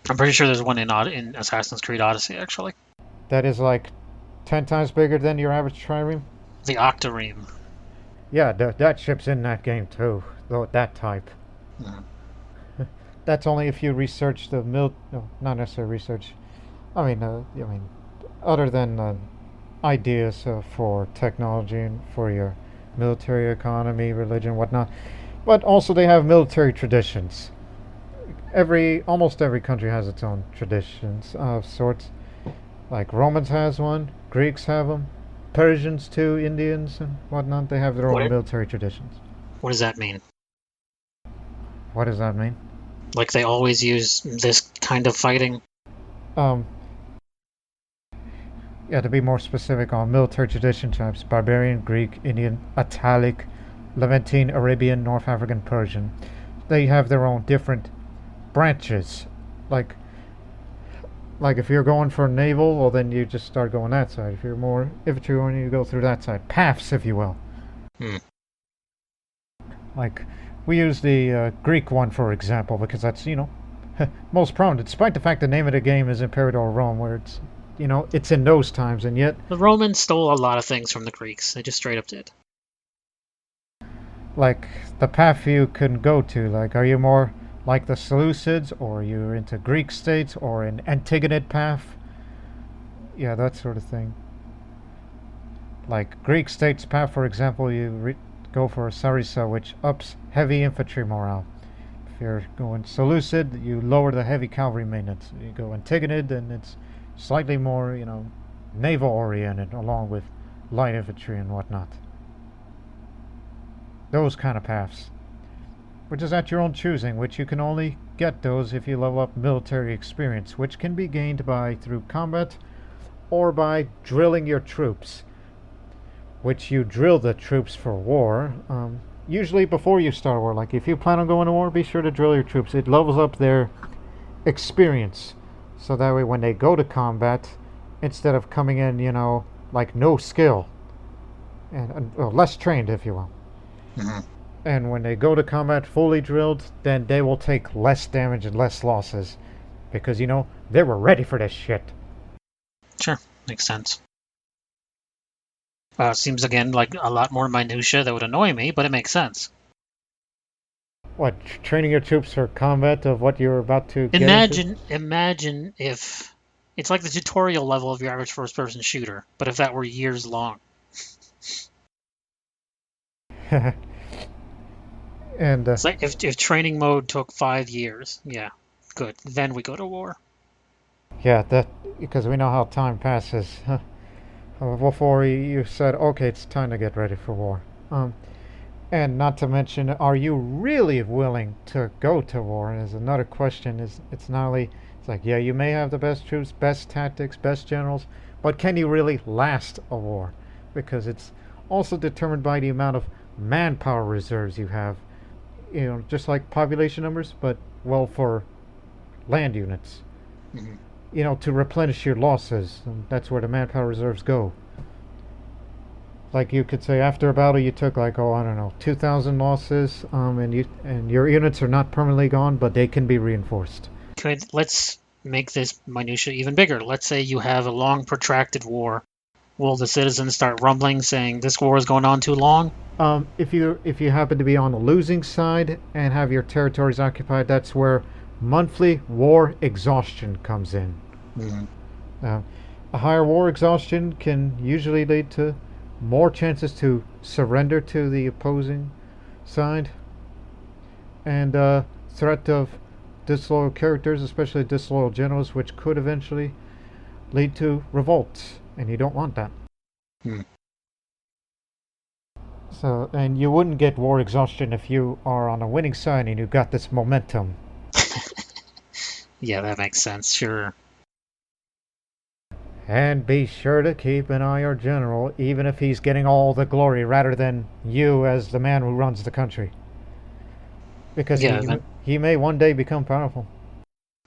I'm pretty sure there's one in Assassin's Creed Odyssey, actually. That is like 10 times bigger than your average trireme. The Octareme. Yeah, that ship's in that game too, though that type. Mm. That's only if you research the no, not necessarily research. I mean, other than ideas for technology and for your military economy, religion, whatnot. But also they have military traditions. Almost every country has its own traditions of sorts. Like Romans has one, Greeks have them, Persians too, Indians and whatnot. They have their own What, military traditions. what does that mean? What does that mean? Like they always use this kind of fighting? Um, yeah, to be more specific on military tradition types: barbarian, Greek, Indian, Italic, Levantine, Arabian, North African, Persian. They have their own different branches. Like like if you're going for naval, well then you just start going that side. If you're more infantry oriented, you go through that side. Paths, if you will. Hmm. Like we use the Greek one for example because that's most prominent. Despite the fact the name of the game is Imperator Rome, where it's in those times, and yet The Romans stole a lot of things from the Greeks. They just straight up did. like the path you can go to. Like, are you more like the Seleucids, or are you into Greek states, or an Antigonid path? Yeah, that sort of thing. Like Greek states path, for example, you go for Sarissa, which ups heavy infantry morale. If you're going Seleucid, you lower the heavy cavalry maintenance. You go Antigonid, and it's slightly more, naval oriented, along with light infantry and whatnot. Those kind of paths. Which is at your own choosing, which you can only get those if you level up military experience, which can be gained through combat or by drilling your troops. Which you drill the troops for war. Usually before you start war. Like if you plan on going to war, be sure to drill your troops. It levels up their experience. So that way when they go to combat, instead of coming in, like no skill, and less trained, if you will. Mm-hmm. And when they go to combat fully drilled, then they will take less damage and less losses. Because, they were ready for this shit. Sure, makes sense. Seems again like a lot more minutia that would annoy me, but it makes sense. What, training your troops for combat of what you're about to get into? Imagine if it's like the tutorial level of your average first-person shooter, but if that were years long. And It's like if training mode took 5 years, yeah, good. Then we go to war. yeah, that because we know how time passes. Before you said, okay, it's time to get ready for war. And not to mention, are you really willing to go to war? Is another question. Is it's not only it's like, yeah, you may have the best troops, best tactics, best generals, but can you really last a war? Because it's also determined by the amount of manpower reserves you have. Just like population numbers, but well for land units. Hmm. To replenish your losses, and that's where the manpower reserves go. Like you could say, after a battle, you took like, oh, I don't know, 2,000 losses, and your units are not permanently gone, but they can be reinforced. Let's make this minutia even bigger. Let's say you have a long, protracted war. Will the citizens start rumbling, saying this war is going on too long? If you happen to be on the losing side and have your territories occupied, that's where monthly war exhaustion comes in. Hmm. Uh, a higher war exhaustion can usually lead to more chances to surrender to the opposing side, and threat of disloyal characters, especially disloyal generals, which could eventually lead to revolts, and you don't want that. Hmm. So, and you wouldn't get war exhaustion if you are on a winning side and you got this momentum. Yeah, that makes sense. Sure. And be sure to keep an eye on your general, even if he's getting all the glory rather than you as the man who runs the country. Because Yeah, he may one day become powerful.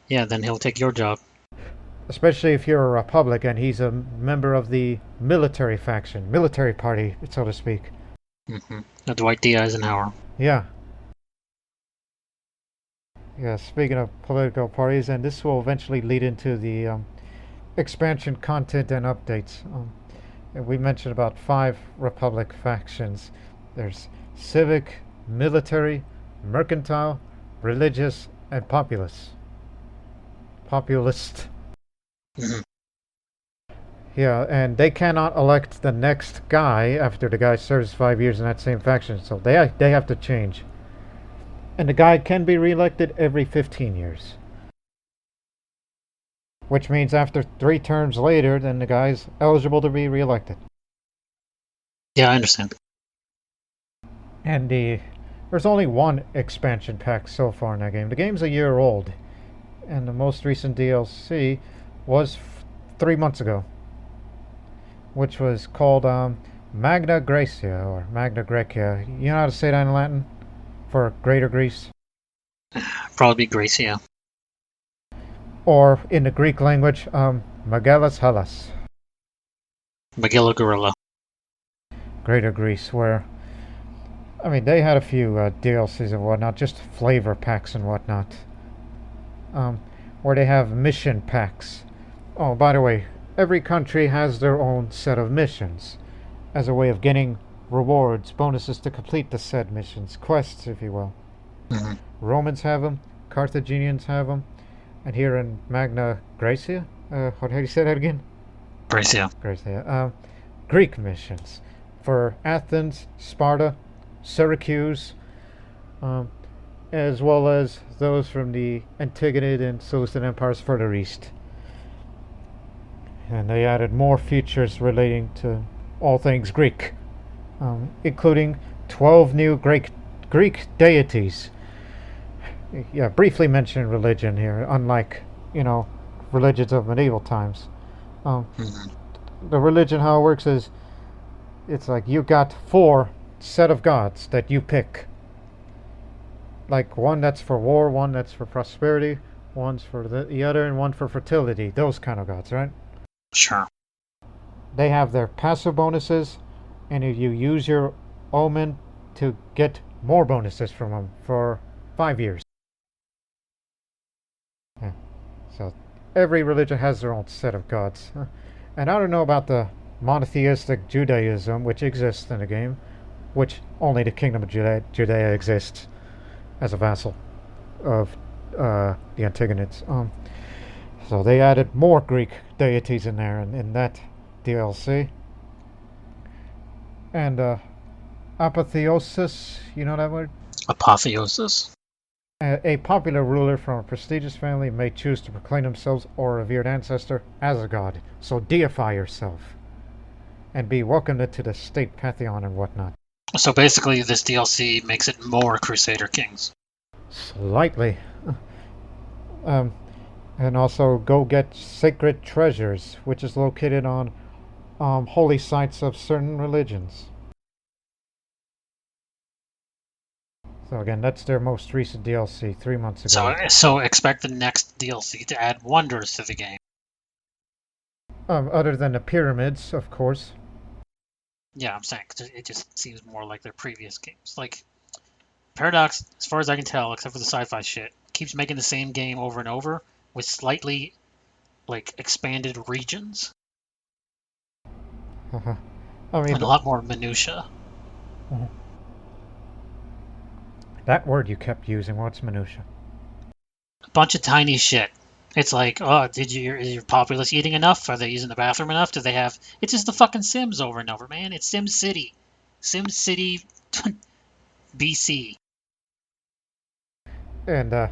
then he'll take your job. Especially if you're a republic and he's a member of the military faction, military party, so to speak. Hmm. Dwight D. Eisenhower. Yeah. Yeah, speaking of political parties, and this will eventually lead into the expansion content and updates. And we mentioned about 5 republic factions. There's civic, military, mercantile, religious, and populist. Populist. Hmm. Yeah, and they cannot elect the next guy after the guy serves 5 years in that same faction, so they have to change. And the guy can be reelected every 15 years. Which means after 3 terms later, then the guy's eligible to be reelected. Yeah, I understand. And there's only one expansion pack so far in that game. The game's a year old, and the most recent DLC was 3 months ago, which was called Magna Graecia, or Magna Grecia. You know how to say that in Latin? For Greater Greece? Probably Gracia. Or in the Greek language, Megalis Hellas. Magilla Gorilla. Greater Greece, where, I mean, they had a few DLCs and whatnot, just flavor packs and whatnot. Where they have mission packs. Oh, by the way, every country has their own set of missions as a way of getting rewards, bonuses to complete the said missions, quests, if you will. Hmm. Romans have them, Carthaginians have them, and here in Magna Graecia, how do you say that again? Gracia. Graecia. Greek missions for Athens, Sparta, Syracuse, as well as those from the Antigonid and Seleucid empires further east. And they added more features relating to all things Greek, including 12 new Greek deities. Yeah, briefly mention religion here, unlike, religions of medieval times. Hmm. The religion, how it works is, it's like you got 4 set of gods that you pick. Like one that's for war, one that's for prosperity, one's for the other, and one for fertility. Those kind of gods, right? Sure. They have their passive bonuses, and if you use your omen to get more bonuses from them for 5 years. Yeah. So every religion has their own set of gods. And I don't know about the monotheistic Judaism, which exists in the game, which only the Kingdom of Judea exists as a vassal of the Antigonids. So they added more Greek deities in there in that DLC. And apotheosis, you know that word? Apotheosis. A popular ruler from a prestigious family may choose to proclaim themselves or a revered ancestor as a god. So deify yourself and be welcomed into the state pantheon and whatnot. So basically, this DLC makes it more Crusader Kings. Slightly. Um, and also go get sacred treasures, which is located on holy sites of certain religions. So again, that's their most recent DLC, 3 months ago. So expect the next DLC to add wonders to the game. Other than the pyramids, of course. Yeah, I'm saying it just seems more like their previous games. Like Paradox, as far as I can tell, except for the sci-fi shit, keeps making the same game over and over with slightly like expanded regions I mean, and a lot more minutia. that word you kept using, what's minutia? A bunch of tiny shit. It's like, oh, is your populace eating enough? Are they using the bathroom enough? Do they have? It's just the fucking Sims over and over, man. It's Sim City, Sim City, BC. And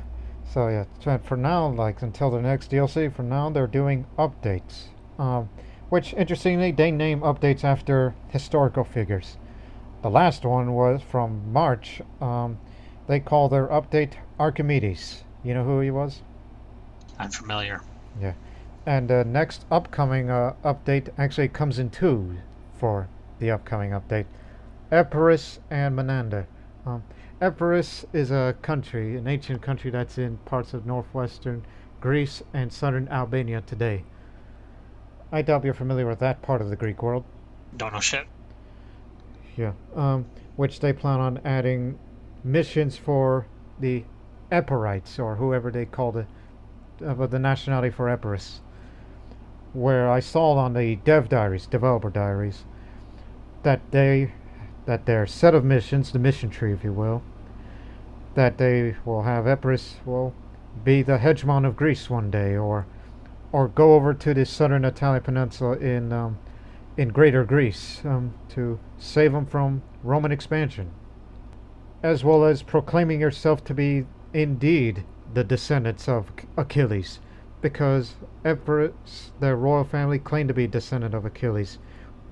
so yeah, for now, like until the next DLC, for now they're doing updates. Which interestingly, they name updates after historical figures. The last one was from March. They call their update Archimedes. You know who he was? I'm familiar. Yeah. And the next upcoming update actually comes in two for the upcoming update. Epirus and Menander. Um, Epirus is a country, an ancient country that's in parts of northwestern Greece and southern Albania today. I doubt you're familiar with that part of the Greek world. Don't know shit. Yeah. Which they plan on adding missions for the Epirites, or whoever they call the nationality for Epirus. Where I saw on the developer diaries, that their set of missions, the mission tree, if you will, that they will have Epirus will be the hegemon of Greece one day, or go over to the southern Italian peninsula in Greater Greece to save them from Roman expansion, as well as proclaiming yourself to be indeed the descendants of Achilles, because Epirus, their royal family, claimed to be descendant of Achilles,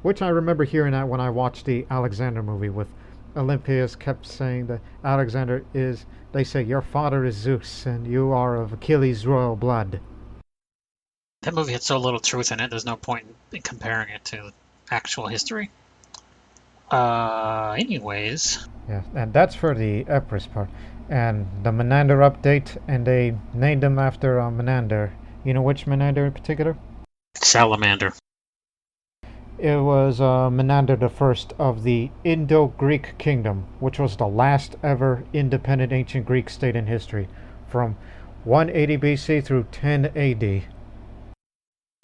which I remember hearing that when I watched the Alexander movie with Olympias kept saying that Alexander is, they say, your father is Zeus and you are of Achilles' royal blood. That movie had so little truth in it. There's no point in comparing it to actual history. Anyways, Yeah, and that's for the Epirus part. And the Menander update, and they named him after Menander. You know which Menander in particular? Salamander. It was Menander the First of the Indo-Greek Kingdom, which was the last ever independent ancient Greek state in history, from 180 BC through 10 AD.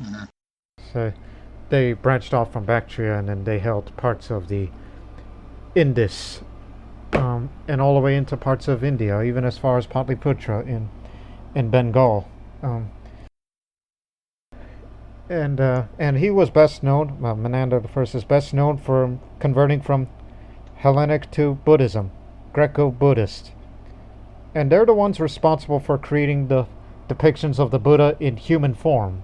Mm-hmm. So they branched off from Bactria, and then they held parts of the Indus, and all the way into parts of India, even as far as Patliputra in Bengal. And he was best known. Menander the First is best known for converting from Hellenic to Buddhism, Greco-Buddhist, and they're the ones responsible for creating the depictions of the Buddha in human form.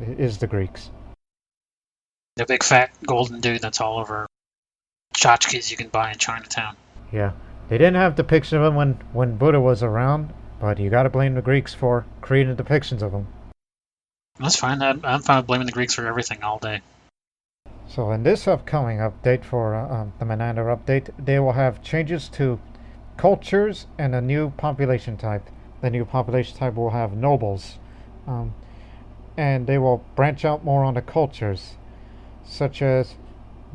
Is the Greeks? The big fat golden dude that's all over tchotchkes you can buy in Chinatown. Yeah, they didn't have depictions of him when Buddha was around, but you got to blame the Greeks for creating depictions of him. That's fine. I'm fine with blaming the Greeks for everything all day. So in this upcoming update for the Menander update, they will have changes to cultures and a new population type. The new population type will have nobles, and they will branch out more on the cultures, such as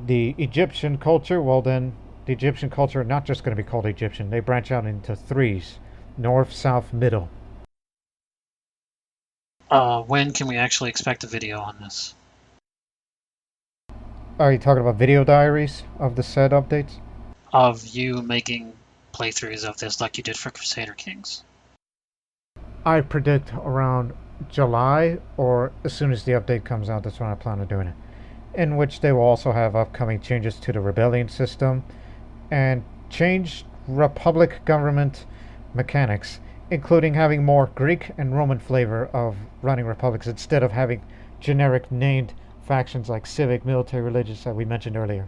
the Egyptian culture. Well, then the Egyptian culture not just going to be called Egyptian. They branch out into threes: north, south, middle. When can we actually expect a video on this? Are you talking about video diaries of the said updates? Of you making playthroughs of this like you did for Crusader Kings? I predict around July, or as soon as the update comes out, that's when I plan on doing it. In which they will also have upcoming changes to the rebellion system and changed republic government mechanics, including having more Greek and Roman flavor of running republics instead of having generic named factions like civic, military, religious that we mentioned earlier.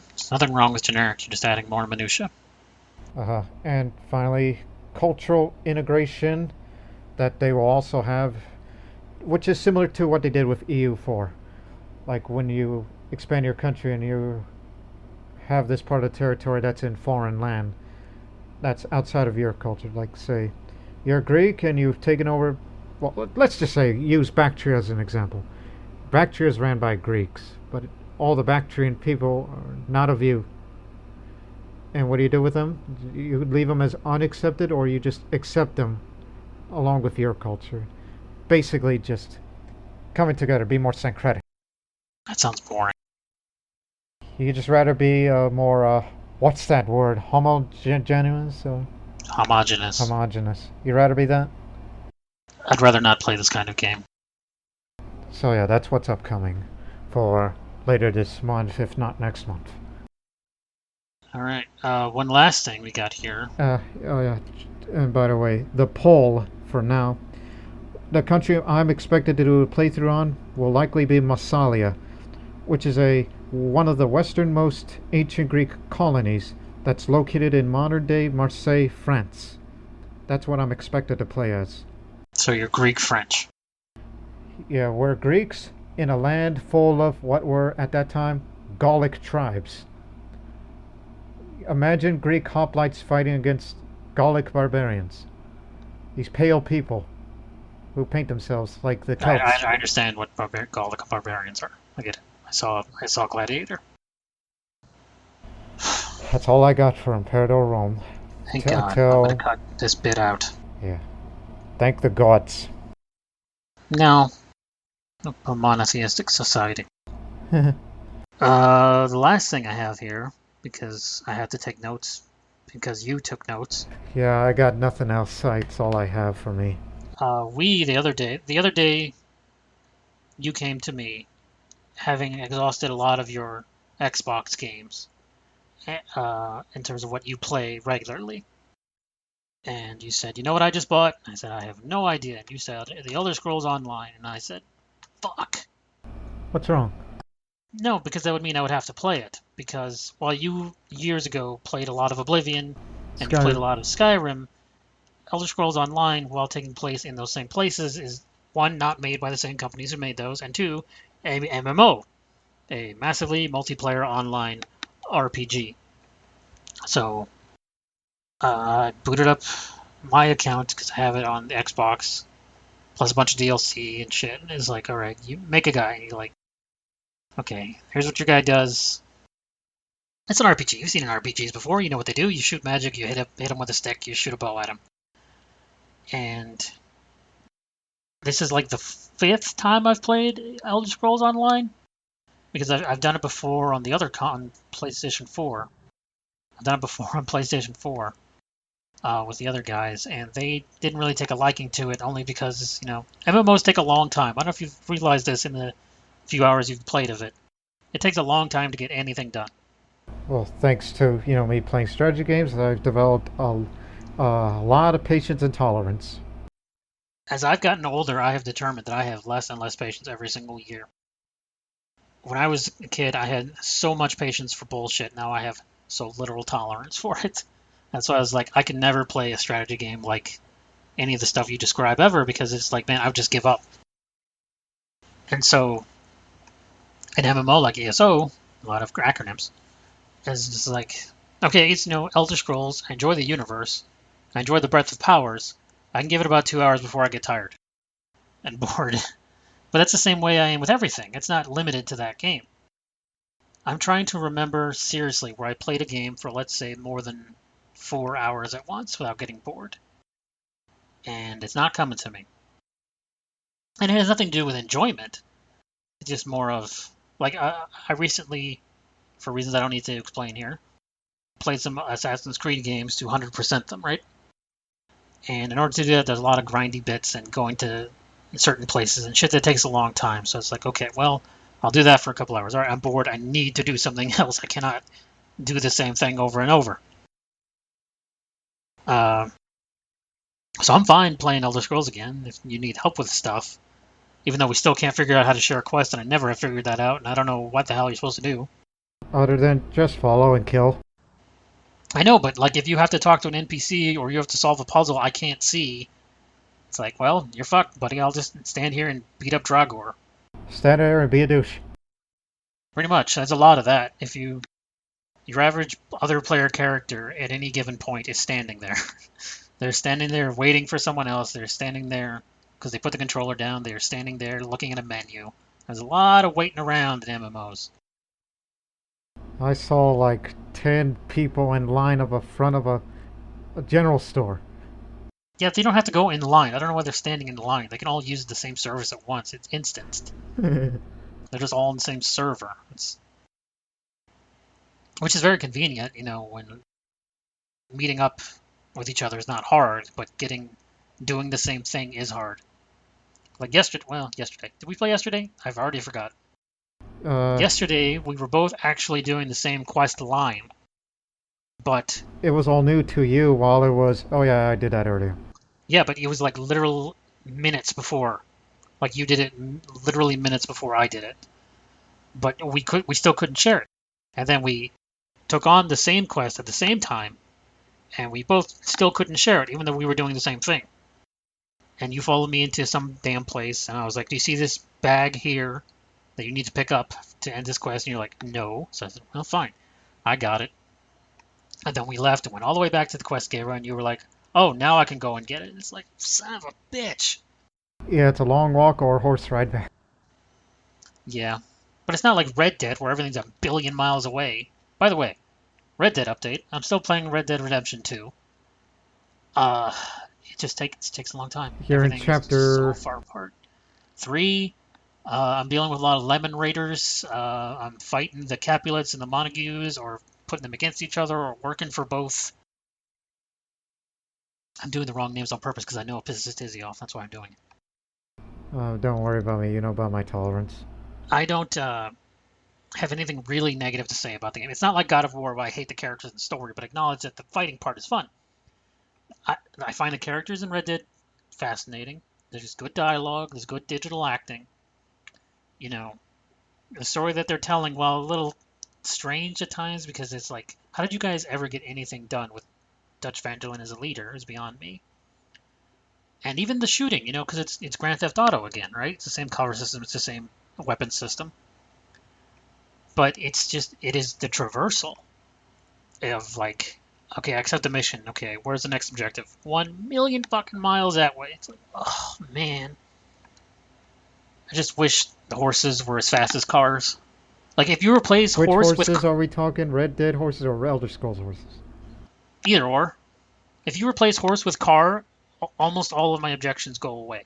There's nothing wrong with generic. You're just adding more minutia. And finally, cultural integration that they will also have, which is similar to what they did with EU4. Like when you expand your country and you have this part of the territory that's in foreign land, that's outside of your culture. Like, say, you're Greek and you've taken over. Well, let's just say use Bactria as an example. Bactria is ran by Greeks, but all the Bactrian people are not of you. And what do you do with them? You leave them as unaccepted, or you just accept them along with your culture. Basically, just coming together, be more syncretic. That sounds boring. You just rather be more, what's that word? Homogeneous or Homogeneous. homogeneous? You rather be that? I'd rather not play this kind of game. So yeah, that's what's upcoming for later this month, if not next month. All right. One last thing we got here. Oh yeah, and by the way, the poll for now, the country I'm expected to do a playthrough on will likely be Massalia, which is one of the westernmost ancient Greek colonies that's located in modern-day Marseille, France. That's what I'm expected to play as. So you're Greek French. Yeah, we're Greeks in a land full of what were, at that time, Gallic tribes. Imagine Greek hoplites fighting against Gallic barbarians. These pale people who paint themselves like the Celts. I understand what Gallic barbarians are. I get it. I saw Gladiator. That's all I got for Imperator Rome. Thank God. I'm gonna cut this bit out. Yeah. Thank the gods. No. A monotheistic society. The last thing I have here, because I had to take notes, because you took notes. Yeah, I got nothing else. That's all I have for me. The other day, you came to me, having exhausted a lot of your Xbox games, in terms of what you play regularly. And you said, you know what I just bought? I said, I have no idea. And you said, The Elder Scrolls Online. And I said, fuck. What's wrong? No, because that would mean I would have to play it. Because while you, years ago, played a lot of Oblivion, and you played a lot of Skyrim, Elder Scrolls Online, while taking place in those same places, is, one, not made by the same companies who made those, and two, a MMO, a massively multiplayer online RPG. So, I booted up my account because I have it on the Xbox, plus a bunch of DLC and shit. And it's like, all right, you make a guy, and you're like, okay, here's what your guy does. It's an RPG. You've seen RPGs before. You know what they do. You shoot magic. You hit him with a stick. You shoot a bow at him. And this is like the fifth time I've played Elder Scrolls Online, because I've done it before on the other PlayStation 4. I've done it before on PlayStation 4 with the other guys, and they didn't really take a liking to it, only because, MMOs take a long time. I don't know if you've realized this in the few hours you've played of it. It takes a long time to get anything done. Well, thanks to me playing strategy games, I've developed a lot of patience and tolerance. As I've gotten older, I have determined that I have less and less patience every single year. When I was a kid, I had so much patience for bullshit. Now I have so little tolerance for it. That's why I was like, I can never play a strategy game like any of the stuff you describe ever, because it's like, man, I would just give up. And so, an MMO like ESO, a lot of acronyms, is just like, okay, it's, Elder Scrolls, I enjoy the universe, I enjoy the breadth of powers, I can give it about 2 hours before I get tired and bored. But that's the same way I am with everything. It's not limited to that game. I'm trying to remember seriously where I played a game for, let's say, more than 4 hours at once without getting bored. And it's not coming to me. And it has nothing to do with enjoyment. It's just more of, like, I recently, for reasons I don't need to explain here, played some Assassin's Creed games to 100% them, right? And in order to do that, there's a lot of grindy bits and going to certain places and shit that takes a long time. So it's like, okay, well, I'll do that for a couple hours. All right, I'm bored. I need to do something else. I cannot do the same thing over and over. So I'm fine playing Elder Scrolls again if you need help with stuff. Even though we still can't figure out how to share a quest, and I never have figured that out, and I don't know what the hell you're supposed to do. Other than just follow and kill. I know, but like if you have to talk to an NPC or you have to solve a puzzle I can't see, it's like, well, you're fucked, buddy. I'll just stand here and beat up Dragor. Stand there and be a douche. Pretty much. There's a lot of that. If your average other player character at any given point is standing there. They're standing there waiting for someone else. They're standing there because they put the controller down. They're standing there looking at a menu. There's a lot of waiting around in MMOs. I saw like 10 people in line up a front of a general store. Yeah, they don't have to go in line. I don't know why they're standing in line. They can all use the same service at once. It's instanced. They're just all on the same server. Which is very convenient, when meeting up with each other is not hard, but doing the same thing is hard. Like yesterday. Did we play yesterday? I've already forgot. uh, Yesterday, we were both actually doing the same quest line, but it was all new to you while it was. Oh, yeah, I did that earlier. yeah, but it was like literal minutes before. Like you did it literally minutes before I did it. But we still couldn't share it. And then we took on the same quest at the same time, and we both still couldn't share it, even though we were doing the same thing. And you followed me into some damn place, and I was like, "Do you see this bag here that you need to pick up to end this quest?" And you're like, "No." So I said, "Well, fine, I got it." And then we left and went all the way back to the quest gateway, and you were like, "Oh, now I can go and get it." And it's like, son of a bitch. Yeah, it's a long walk or horse ride back. Yeah, but it's not like Red Dead where everything's a billion miles away. By the way, Red Dead update. I'm still playing Red Dead Redemption 2. Uh, it takes a long time. Here in Everything is so chapter. far apart. 3. I'm dealing with a lot of lemon raiders. I'm fighting the Capulets and the Montagues, or putting them against each other, or working for both. I'm doing the wrong names on purpose because I know it pisses Tizzy off. That's why I'm doing it. Don't worry about me. You know about my tolerance. I don't have anything really negative to say about the game. It's not like God of War where I hate the characters and the story, but acknowledge that the fighting part is fun. I find the characters in Red Dead fascinating. There's good dialogue. There's good digital acting. You know, the story that they're telling, while a little strange at times, because it's like, how did you guys ever get anything done with Dutch Van Dalen as a leader is beyond me. And even the shooting, because it's Grand Theft Auto again, right? It's the same color system, it's the same weapon system, but it is the traversal of like, okay, I accept the mission. Okay, where's the next objective? 1 million fucking miles that way. It's like, oh man, I just wish the horses were as fast as cars. Like if you replace Which horse with horses are we talking? Red Dead horses or Elder Scrolls horses? either or, if you replace horse with car, almost all of my objections go away.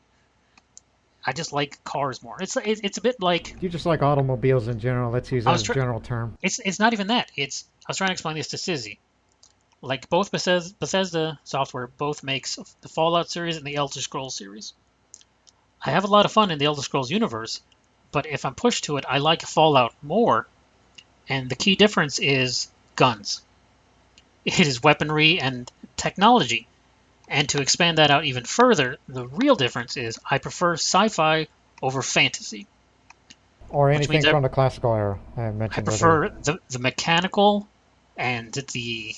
I just like cars more. It's a bit like You just like automobiles in general. Let's use I that was as a general term. it's not even that. It's I was trying to explain this to Sizzy. Like both Bethesda software both makes the Fallout series and the Elder Scrolls series. I have a lot of fun in the Elder Scrolls universe, but if I'm pushed to it, I like Fallout more. And the key difference is guns. It is weaponry and technology. And to expand that out even further, the real difference is I prefer sci-fi over fantasy, Or which anything means from the classical era I I mentioned earlier. prefer the mechanical and the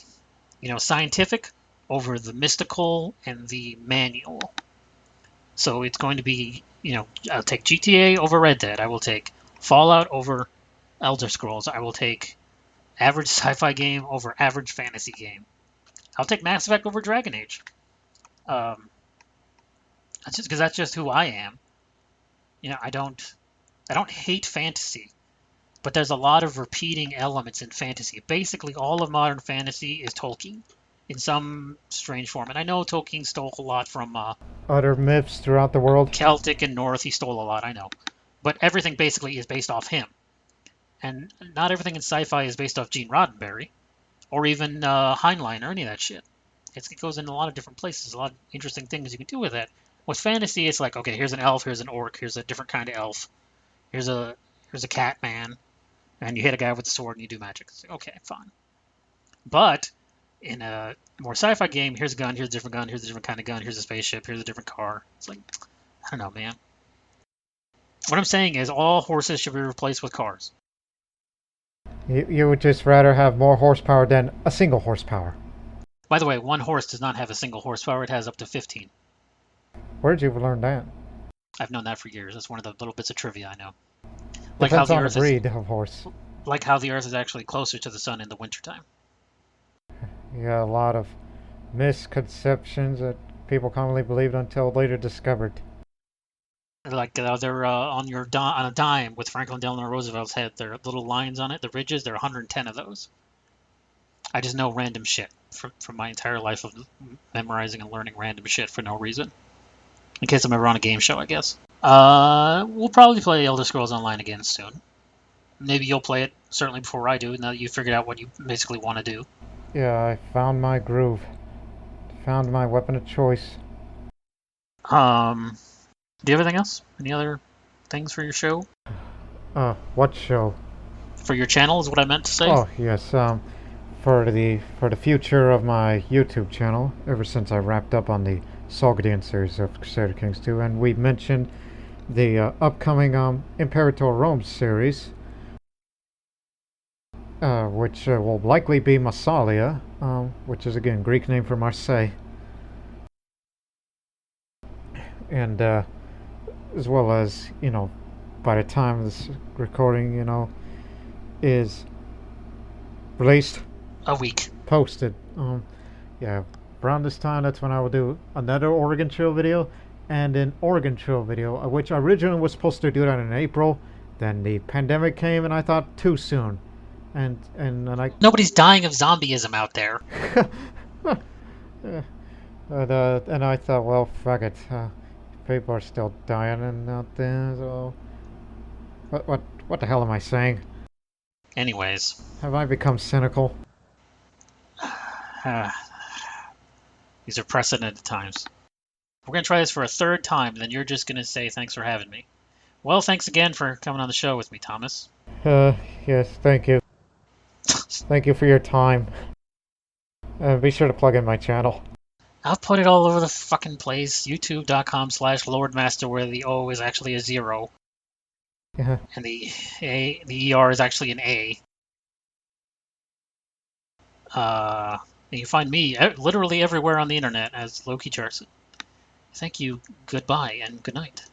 scientific over the mystical and the manual. So it's going to be, I'll take GTA over Red Dead. I will take Fallout over Elder Scrolls. I will take average sci-fi game over average fantasy game. I'll take Mass Effect over Dragon Age. Um, that's just because that's just who I am. I don't hate fantasy, but there's a lot of repeating elements in fantasy. Basically, all of modern fantasy is Tolkien in some strange form. And I know Tolkien stole a lot from Other myths throughout the world. Celtic and North. He stole a lot, I know. But everything basically is based off him. And not everything in sci-fi is based off Gene Roddenberry or even Heinlein or any of that shit. It goes in a lot of different places, a lot of interesting things you can do with it. With fantasy, it's like, okay, here's an elf, here's an orc, here's a different kind of elf, here's a cat man, and you hit a guy with a sword and you do magic. It's like, okay, fine. But in a more sci-fi game, here's a gun, here's a different gun, here's a different kind of gun, here's a spaceship, here's a different car. It's like, I don't know, man. What I'm saying is all horses should be replaced with cars. You would just rather have more horsepower than a single horsepower. By the way, one horse does not have a single horsepower. It has up to 15. Where'd you learn that? I've known that for years. That's one of the little bits of trivia I know. Like how Depends the on the Earth is breed of horse. like how the Earth is actually closer to the sun in the wintertime. You got a lot of misconceptions that people commonly believed until later discovered. Like they're on a dime with Franklin Delano Roosevelt's head. There are little lines on it, the ridges. There are 110 of those. I just know random shit from my entire life of memorizing and learning random shit for no reason. In case I'm ever on a game show, I guess. We'll probably play Elder Scrolls Online again soon. Maybe you'll play it certainly before I do, now that you've figured out what you basically want to do. Yeah, I found my groove. Found my weapon of choice. Um, do you have anything else? Any other things for your show? What show? For your channel is what I meant to say. Oh, yes, for the future of my YouTube channel, ever since I wrapped up on the Solgadian series of Crusader Kings 2, and we mentioned the upcoming Imperator Rome series, which will likely be Massalia, which is again Greek name for Marseille, and as well as by the time this recording is released, A week. posted, yeah, around this time that's when I will do another Oregon Trail video and an Oregon Trail video, which I originally was supposed to do that in April. Then the pandemic came, and I thought too soon, and I Nobody's dying of zombieism out there. and I thought, well, fuck it, people are still dying and out there, so what the hell am I saying? Anyways, Have I become cynical? uh, these are precedented times. We're going to try this for a third time, and then you're just going to say thanks for having me. Well, thanks again for coming on the show with me, Thomas. Uh, yes, thank you. Thank you for your time. Be sure to plug in my channel. I'll put it all over the fucking place. YouTube.com/LordMaster, where the O is actually a 0, Yeah. and the ER is actually an A. And you find me literally everywhere on the internet as Loki Jarson. Thank you, goodbye, and good night.